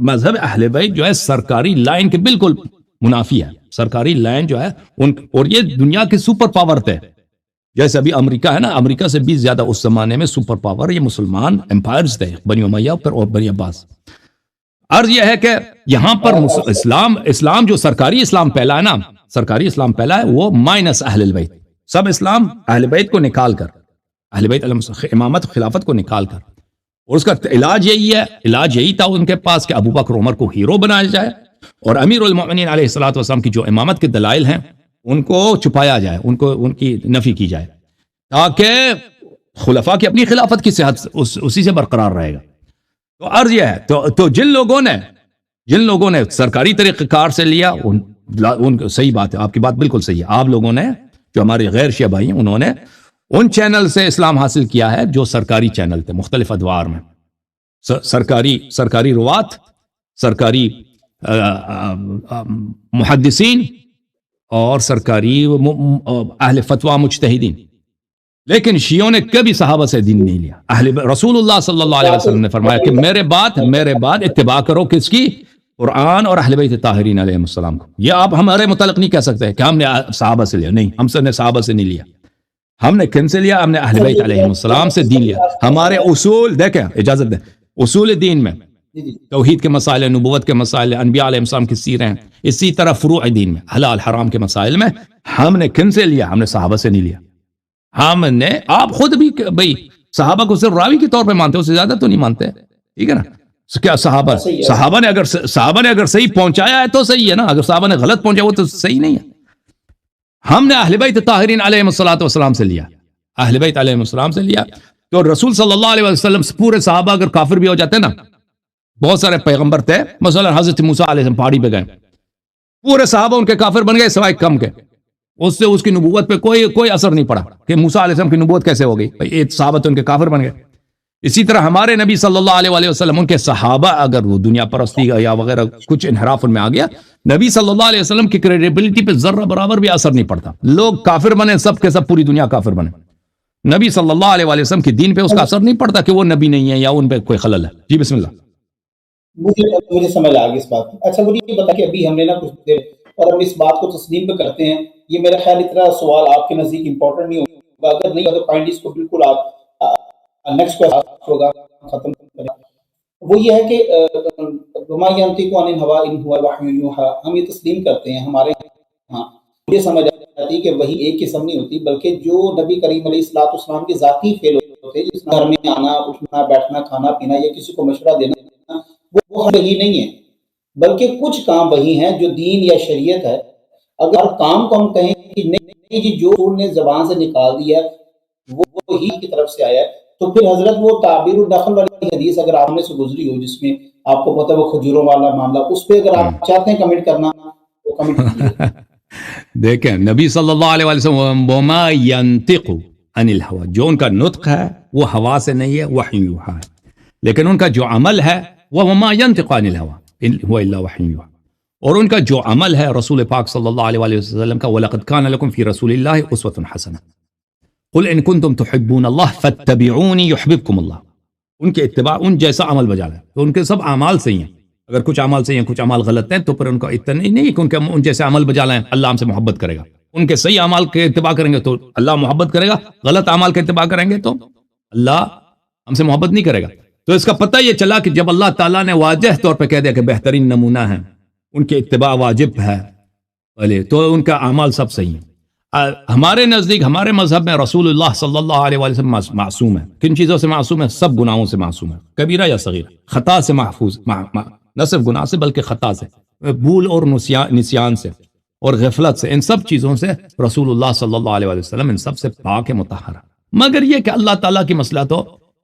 Speaker 1: مذہب اہل بیت جو ہے سرکاری لائن کے بالکل منافی ہے. سرکاری لائن جو ہے اور یہ دنیا کے سپر پاور تھے، جیسے ابھی امریکہ ہے نا، امریکہ سے بھی زیادہ اس زمانے میں سپر پاور یہ مسلمان امپائرز تھے، بنی امیہ اور بنی عباس. عرض یہ ہے کہ یہاں پر اسلام جو سرکاری اسلام پھیلا ہے نا، سرکاری اسلام پھیلا ہے وہ مائنس اہل البیت. سب اسلام اہل بیت کو نکال کر، اہل بیت امامت خلافت کو نکال کر، اور اس کا علاج یہی تھا ان کے پاس کہ ابو بکر عمر کو ہیرو بنایا جائے، اور امیر المؤمنین علیہ الصلوۃ والسلام کی جو امامت کے دلائل ہیں ان کو چھپایا جائے، ان کی نفی کی جائے، تاکہ خلفاء کی اپنی خلافت کی صحت اسی سے برقرار رہے گا. تو عرض یہ ہے تو جن لوگوں نے سرکاری طریقہ کار سے لیا ان صحیح بات ہے، آپ کی بات بالکل صحیح ہے. آپ لوگوں نے جو ہمارے غیر شیعہ بھائی ہیں انہوں نے ان چینل سے اسلام حاصل کیا ہے جو سرکاری چینل تھے مختلف ادوار میں، سرکاری روات، سرکاری محدثین اور سرکاری اہل فتویٰ مجتہدین. لیکن شیعوں نے کبھی صحابہ سے دین نہیں لیا. رسول اللہ صلی اللہ علیہ وسلم نے فرمایا کہ میرے بعد اتباع کرو کس کی؟ قرآن اور اہل بیت طاہرین علیہ السلام کو. یہ آپ ہمارے متعلق نہیں کہہ سکتے کہ ہم نے صحابہ سے لیا، نہیں، ہم سے نے صحابہ سے نہیں لیا. ہم نے کن سے لیا؟ ہم نے اہل بیت علیہ السلام سے دین لیا. ہمارے اصول دیکھیں، اجازت دیں، اصول دین میں توحید کے مسائل، نبوت کے مسائل، انبیاء علیہ السلام کی سیریں ہیں، اسی طرح فروع دین میں حلال حرام کے مسائل میں ہم نے کن سے لیا؟ ہم نے صحابہ سے نہیں لیا. ہم نے، آپ خود بھی بھائی صحابہ کو صرف راوی کے طور پہ مانتے، اس سے زیادہ تو نہیں مانتے، ٹھیک ہے نا؟ کیا صحابہ نے اگر صحیح پہنچایا ہے تو صحیح ہے نا، اگر صحابہ نے غلط پہنچایا وہ تو صحیح نہیں ہے. ہم نے اہل بیت طاہرین علیہ السلام سے لیا، اہل بیت علیہ السلام سے لیا. تو رسول صلی اللہ علیہ وسلم پورے صحابہ اگر کافر بھی ہو جاتے نا، بہت سارے پیغمبر تھے، مثلا حضرت موسیٰ علیہ السلام پہاڑی پہ گئے، پورے صحابہ ان کے کافر بن گئے سوائے کم کے. اس سے اس کی نبوت پہ کوئی اثر نہیں پڑا کہ موسیٰ علیہ السلام کی نبوت کیسے ہو گئی، ایک صحابہ تو ان کے کافر بن گئے. اسی طرح ہمارے نبی صلی اللہ علیہ وسلم، ان کے صحابہ اگر وہ دنیا پرستی یا وغیرہ کچھ انحراف ان میں آ گیا، نبی صلی اللہ علیہ وسلم کی کریڈیبلٹی پہ ذرہ برابر بھی اثر نہیں پڑتا. لوگ کافر بنے، سب کے سب پوری دنیا کافر بنے، نبی صلی اللہ علیہ وسلم کی دین پہ اس کا اثر نہیں پڑتا کہ وہ نبی نہیں ہے یا ان پہ کوئی خلل ہے. جی بسم اللہ.
Speaker 2: مجھے سمجھ آ گئی اس بات کی. اچھا مجھے یہ بتا کہ ابھی ہم نے نا کچھ دیر اور ہم اس بات کو تسلیم پہ کرتے ہیں، یہ میرا خیال اتنا سوال آپ کے نزدیک امپورٹنٹ نہیں ہوگا، اگر نہیں ہوگا تو پوائنٹ اس کو بالکل آپ نیکسٹ ہوگا ختم کریں. وہ یہ ہے کہ وما ينطق عن الهوى ان هو وحی یوحى، ہم یہ تسلیم کرتے ہیں. ہمارے ہاں یہ سمجھ آتی ہے کہ وہی ایک قسم نہیں ہوتی، بلکہ جو نبی کریم علیہ الصلوۃ والسلام کے ذاتی فعل ہوتے ہیں، جس گھر میں آنا، اٹھنا، بیٹھنا، کھانا پینا یا کسی کو مشورہ دینا، وہ وہی نہیں ہے، بلکہ کچھ کام وہی ہیں جو دین یا شریعت ہے. اگر کام کو ہم کہیں کہ نہیں جی جو رسول نے زبان سے نکال دیا وہ ہی کی طرف سے آیا ہے، تو پھر حضرت وہ تعبیر النخل والی حدیث اگر آپ نے سے گزری ہو جس میں آپ کو پتہ وہ کھجوروں والا معاملہ، اس پہ اگر آپ چاہتے ہیں کمنٹ کرنا تو کمنٹ کیجیے.
Speaker 1: دیکھیں نبی صلی اللہ علیہ وسلم وما ينطق عن الهوى، جو ان کا نطق ہے وہ ہوا سے نہیں ہے، وحی یوحى ہے. لیکن ان کا جو عمل ہے وہ وما ينطق عن الهوى ان هو الا وحی یوحى، اور ان کا جو عمل ہے رسول پاک صلی اللہ علیہ وسلم کا وَلَقَدْ كَانَ لَكُمْ فِي رَسُولِ اللَّهِ أُسْوَةٌ حَسَنَةٌ قُلْ إِن كُنتُمْ تُحِبُّونَ اللَّهَ فَاتَّبِعُونِي يُحْبِبْكُمُ اللَّهُ. ان کے اتباع ان جیسا عمل بجا ہے، تو ان کے سب اعمال صحیح ہیں. اگر کچھ اعمال صحیح ہیں کچھ اعمال غلط ہیں تو پھر ان کا اتنا نہیں کہ ان کے ان جیسے عمل بجا لیں اللہ ہم سے محبت کرے گا. ان کے صحیح اعمال کے اتباع کریں گے تو اللہ محبت کرے گا، غلط اعمال کے اتباع کریں گے تو اللہ ہم سے محبت نہیں کرے گا. تو اس کا پتہ یہ چلا کہ جب اللہ تعالیٰ نے واضح طور پہ کہہ دیا کہ بہترین نمونہ ہے، ان کے اتباع واجب ہے پہلے، تو ان کا اعمال سب صحیح ہیں. ہمارے نزدیک ہمارے مذہب میں رسول اللہ صلی اللہ علیہ وسلم معصوم ہے. کن چیزوں سے معصوم ہے؟ سب گناہوں سے معصوم ہے، کبیرہ یا صغیرہ. خطا سے محفوظ، نہ صرف گناہ سے بلکہ خطا سے، بھول اور نسیان سے اور غفلت سے، ان سب چیزوں سے رسول اللہ صلی اللہ علیہ وسلم ان سب سے پاک مطہر. مگر یہ کہ اللہ تعالیٰ کی مسئلہ تو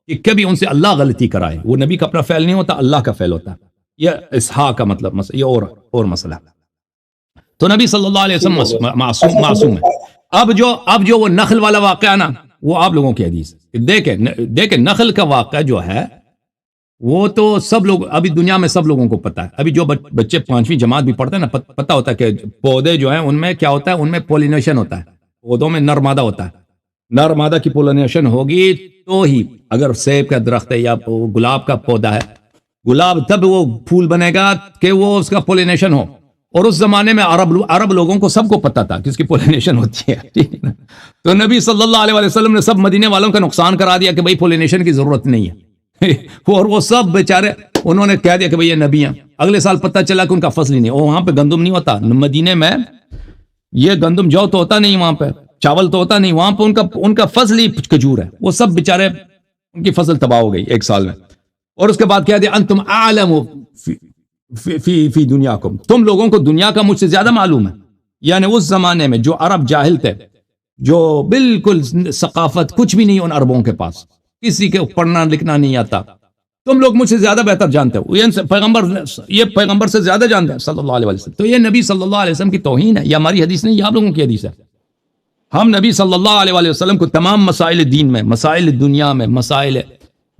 Speaker 1: کہ کبھی ان سے اللہ غلطی کرائے، وہ نبی کا اپنا فعل نہیں ہوتا، اللہ کا فعل ہوتا ہے. یہ اسحاق کا مطلب یہ اور مسئلہ. تو نبی صلی اللہ علیہ وسلم معصوم ہے. اب جو وہ نخل والا واقعہ نا، وہ آپ لوگوں کی حدیث دیکھیں نخل کا واقعہ جو ہے وہ تو سب لوگ ابھی دنیا میں سب لوگوں کو پتا ہے. ابھی جو بچے 5ویں جماعت بھی پڑھتے ہیں نا، پتا ہوتا ہے کہ پودے جو ہیں ان میں کیا ہوتا ہے، ان میں پولینیشن ہوتا ہے. پودوں میں نر مادہ ہوتا ہے. نر مادہ کی پولینیشن ہوگی تو ہی، اگر سیب کا درخت ہے یا گلاب کا پودا ہے، گلاب تب وہ پھول بنے گا کہ وہ اس کا پولینیشن ہو. اور اس زمانے میں عرب لوگوں کو سب کو پتا تھا کہ اس کی پولینیشن ہوتی ہے. تو نبی صلی اللہ علیہ وسلم نے سب مدینے والوں کا نقصان کرا دیا کہ بھئی پولینیشن کی ضرورت نہیں ہے. اور وہ سب بیچارے انہوں نے کہہ دیا کہ بھئی یہ نبی ہیں. اگلے سال پتہ چلا کہ ان کا فصل ہی نہیں. وہاں پہ گندم نہیں ہوتا مدینے میں، یہ گندم جو تو ہوتا نہیں وہاں پہ، چاول تو ہوتا نہیں وہاں پہ، ان کا فصل ہی کھجور ہے. وہ سب بیچارے ان کی فصل تباہ ہو گئی ایک سال میں. اور اس کے بعد کہہ دیا انتم اعلم فی دنیاکم، تم لوگوں کو دنیا کا مجھ سے زیادہ معلوم ہے. یعنی اس زمانے میں جو عرب جاہل تھے جو بالکل ثقافت کچھ بھی نہیں ان عربوں کے پاس، کسی کے پڑھنا لکھنا نہیں آتا. تم لوگ مجھ سے زیادہ بہتر جانتے ہو، یہ پیغمبر سے زیادہ جانتے ہیں صلی اللہ علیہ وسلم. تو یہ نبی صلی اللہ علیہ وسلم کی توہین ہے. یہ ہماری حدیث نہیں، یہ آپ لوگوں کی حدیث ہے. ہم نبی صلی اللہ علیہ وسلم کو تمام مسائل دین میں، مسائل دنیا میں،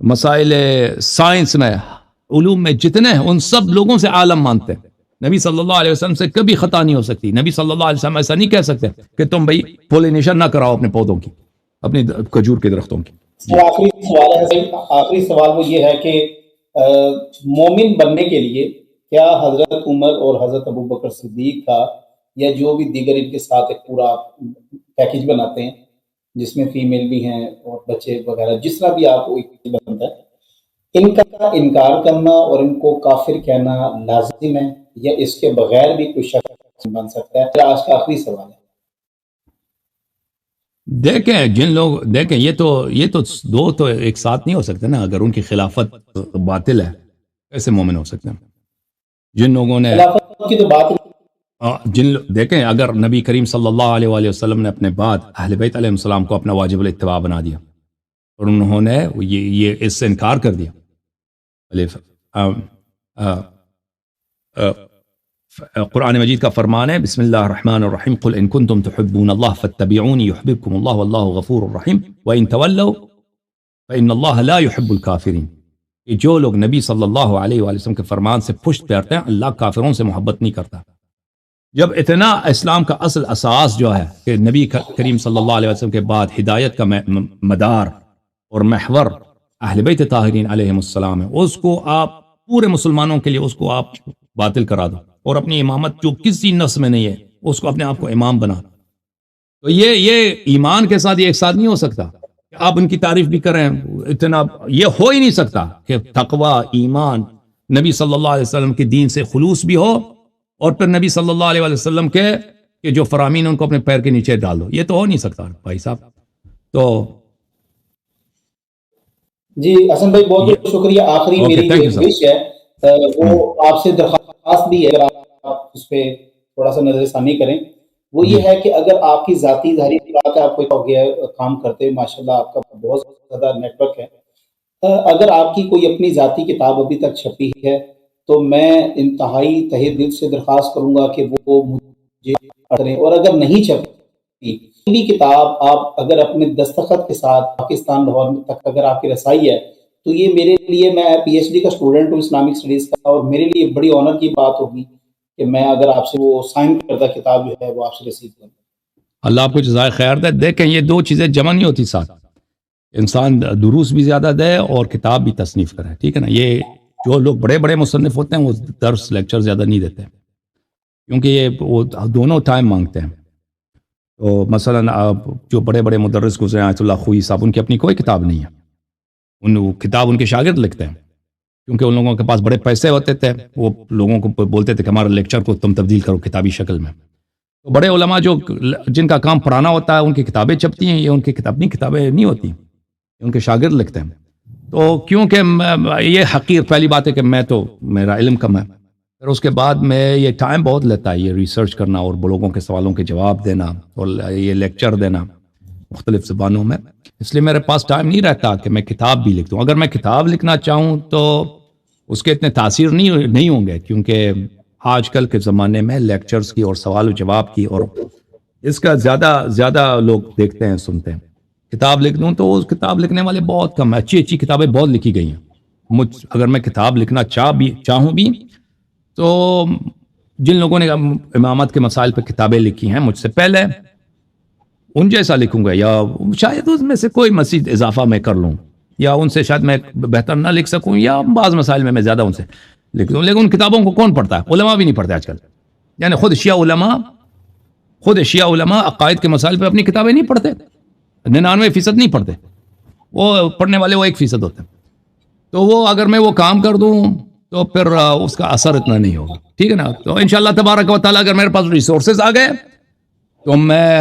Speaker 1: مسائل سائنس میں، علوم میں جتنے ہیں ان سب لوگوں سے عالم مانتے ہیں. نبی صلی اللہ علیہ وسلم سے کبھی خطا نہیں ہو سکتی. نبی صلی اللہ علیہ وسلم ایسا نہیں کہہ سکتے کہ تم بھائی پولینیشن نہ کراؤ اپنے پودوں کی، اپنی کھجور کے درختوں کی.
Speaker 2: آخری سوال ہے، آخری سوال وہ یہ ہے کہ مومن بننے کے لیے کیا حضرت عمر اور حضرت ابوبکر صدیق کا یا جو بھی دیگر ان کے ساتھ ایک پورا پیکج بناتے ہیں جس میں فیمیل بھی ہیں اور بچے وغیرہ، جس طرح بھی آپ کو بنتا ہے، ان کا انکار کرنا اور ان کو کافر کہنا لازم ہے یا اس کے بغیر بھی کوئی شخص بن سکتا ہے؟ آج کا آخری سوال ہے.
Speaker 1: دیکھیں یہ تو دو تو ایک ساتھ نہیں ہو سکتے نا. اگر ان کی خلافت باطل ہے کیسے مومن ہو سکتے ہیں؟ جن لوگوں نے
Speaker 2: خلافت کی تو بات
Speaker 1: دیکھیں، اگر نبی کریم صلی اللہ علیہ وآلہ وسلم نے اپنے بعد اہل بیت علیہ السلام کو اپنا واجب الاتباع بنا دیا اور انہوں نے یہ اس سے انکار کر دیا. قرآن مجید کا فرمان ہے، بسم اللہ الرحمن الرحیم، قل ان کنتم تحبون اللہ فاتبعونی یحببکم اللہ واللہ غفور الرحیم وان تولوا فان اللہ لا يحب الکافرین. کہ جو لوگ نبی صلی اللہ علیہ وآلہ وسلم کے فرمان سے پشت پھیرتے ہیں، اللہ کافروں سے محبت نہیں کرتا. جب اتنا اسلام کا اصل اساس جو ہے کہ نبی کریم صلی اللہ علیہ وسلم کے بعد ہدایت کا مدار اور محور اہل بیت طاہرین علیہم السلام ہے، اس کو آپ پورے مسلمانوں کے لیے اس کو آپ باطل کرا دو اور اپنی امامت جو کسی نفس میں نہیں ہے اس کو اپنے آپ کو امام بنا دو. تو یہ ایمان کے ساتھ یہ ایک ساتھ نہیں ہو سکتا کہ آپ ان کی تعریف بھی کریں. اتنا یہ ہو ہی نہیں سکتا کہ تقوی، ایمان، نبی صلی اللہ علیہ وسلم کے دین سے خلوص بھی ہو اور پھر نبی صلی اللہ علیہ وسلم کے جو فرامین ان کو اپنے پیر کے نیچے ڈال دو. یہ تو ہو نہیں سکتا بھائی صاحب. تو
Speaker 2: جی حسن بھائی بہت بہت شکریہ. آخری میری جو وش ہے وہ آپ سے درخواست بھی ہے، اگر آپ اس پہ تھوڑا سا نظر ثانی کریں، وہ یہ ہے کہ اگر آپ کی ذاتی ظاہری بات ہے، آپ کوئی ہو گیا کام کرتے ماشاءاللہ آپ کا بہت زیادہ نیٹ ورک ہے، اگر آپ کی کوئی اپنی ذاتی کتاب ابھی تک چھپی ہے تو میں انتہائی تہہ دل سے درخواست کروں گا کہ وہ مجھے پڑھیں، اور اگر نہیں چھپی کوئی کتاب آپ اگر اپنے دستخط کے ساتھ پاکستان لاہور تک اگر آپ کی رسائی ہے تو یہ میرے لیے، میں پی ایچ ڈی کا اسٹوڈنٹ ہوں اسلامک اسٹڈیز کا، اور میرے لیے بڑی آنر کی بات ہوگی کہ میں اگر آپ سے وہ سائن کردہ کتاب جو ہے وہ آپ سے ریسیو کروں.
Speaker 1: اللہ آپ کو جزائے خیر دے. دیکھیں یہ دو چیزیں جمع نہیں ہوتی ساتھ. انسان دروس بھی زیادہ دے اور کتاب بھی تصنیف کرے، ٹھیک ہے نا. یہ جو لوگ بڑے بڑے مصنف ہوتے ہیں وہ درس لیکچر زیادہ نہیں دیتے کیونکہ یہ وہ دونوں ٹائم مانگتے ہیں. تو مثلا جو بڑے بڑے مدرس گزرے آیت اللہ خوئی صاحب، ان کی اپنی کوئی کتاب نہیں ہے. کتاب ان کے شاگرد لکھتے ہیں کیونکہ ان لوگوں کے پاس بڑے پیسے ہوتے تھے. وہ لوگوں کو بولتے تھے کہ ہمارا لیکچر کو تم تبدیل کرو کتابی شکل میں. تو بڑے علماء جن کا کام پڑھانا ہوتا ہے ان کی کتابیں چھپتی ہیں، یہ ان کی اپنی کتابیں نہیں ہوتی، ان کے شاگرد لکھتے ہیں. تو کیونکہ یہ حقیر پہلی بات ہے کہ میں تو میرا علم کم ہے، پھر اس کے بعد میں یہ ٹائم بہت لیتا ہے یہ ریسرچ کرنا اور لوگوں کے سوالوں کے جواب دینا اور یہ لیکچر دینا مختلف زبانوں میں. اس لیے میرے پاس ٹائم نہیں رہتا کہ میں کتاب بھی لکھ دوں. اگر میں کتاب لکھنا چاہوں تو اس کے اتنے تاثیر نہیں ہوں گے کیونکہ آج کل کے زمانے میں لیکچرز کی اور سوال و جواب کی اور اس کا زیادہ لوگ دیکھتے ہیں سنتے ہیں. کتاب لکھ دوں تو اس کتاب لکھنے والے بہت کم ہیں. اچھی کتابیں بہت لکھی گئی ہیں. اگر میں کتاب لکھنا چاہوں بھی تو جن لوگوں نے امامت کے مسائل پہ کتابیں لکھی ہیں مجھ سے پہلے ان جیسا لکھوں گا، یا شاید اس میں سے کوئی مزید اضافہ میں کر لوں، یا ان سے شاید میں بہتر نہ لکھ سکوں، یا بعض مسائل میں زیادہ ان سے لکھ دوں. لیکن ان کتابوں کو کون پڑھتا ہے؟ علماء بھی نہیں پڑھتے آج کل. یعنی خود شیعہ علماء عقائد کے مسائل پہ اپنی کتابیں نہیں پڑھتے. 99% نہیں پڑھتے. وہ پڑھنے والے وہ 1% ہوتے ہیں. تو وہ اگر میں وہ کام کر دوں تو پھر اس کا اثر اتنا نہیں ہوگا. ٹھیک ہے نا. تو انشاءاللہ تبارک و تعالیٰ اگر میرے پاس ریسورسز آ گئے تو میں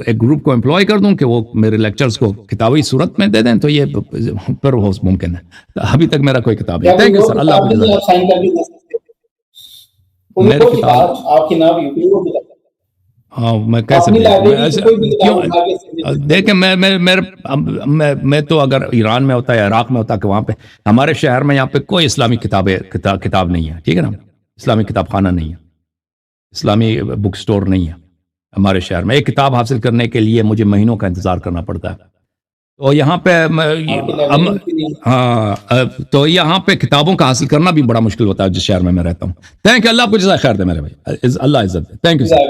Speaker 1: ایک گروپ کو امپلائی کر دوں کہ وہ میرے لیکچرز کو کتابی صورت میں دے دیں تو یہ پھر ممکن ہے. ابھی تک میرا کوئی کتاب نہیں. Thank you sir. اللہ
Speaker 2: آپ کی نام
Speaker 1: ہاں میں کیسے
Speaker 2: اپنی
Speaker 1: بھیج
Speaker 2: لائبریری سے کوئی بھی کتاب
Speaker 1: کیوں
Speaker 2: اٹھا کے سبمٹ
Speaker 1: دیکھیں میں تو اگر ایران میں ہوتا یا عراق میں ہوتا کہ وہاں پہ ہمارے شہر میں یہاں پہ کوئی اسلامی کتاب نہیں ہے، ٹھیک ہے نا، اسلامی کتاب خانہ نہیں ہے، اسلامی بک سٹور نہیں ہے ہمارے شہر میں۔ ایک کتاب حاصل کرنے کے لیے مجھے مہینوں کا انتظار کرنا پڑتا ہے، تو یہاں پہ
Speaker 2: آپ کی لائبریری میں بھی نہیں ہے۔
Speaker 1: ہاں تو یہاں پہ کتابوں کا حاصل کرنا بھی بڑا مشکل ہوتا ہے جس شہر میں رہتا ہوں۔ تھینک یو، اللہ آپ کو جزائے خیر دے میرے بھائی، اللہ عزت دے، تھینک یو سر۔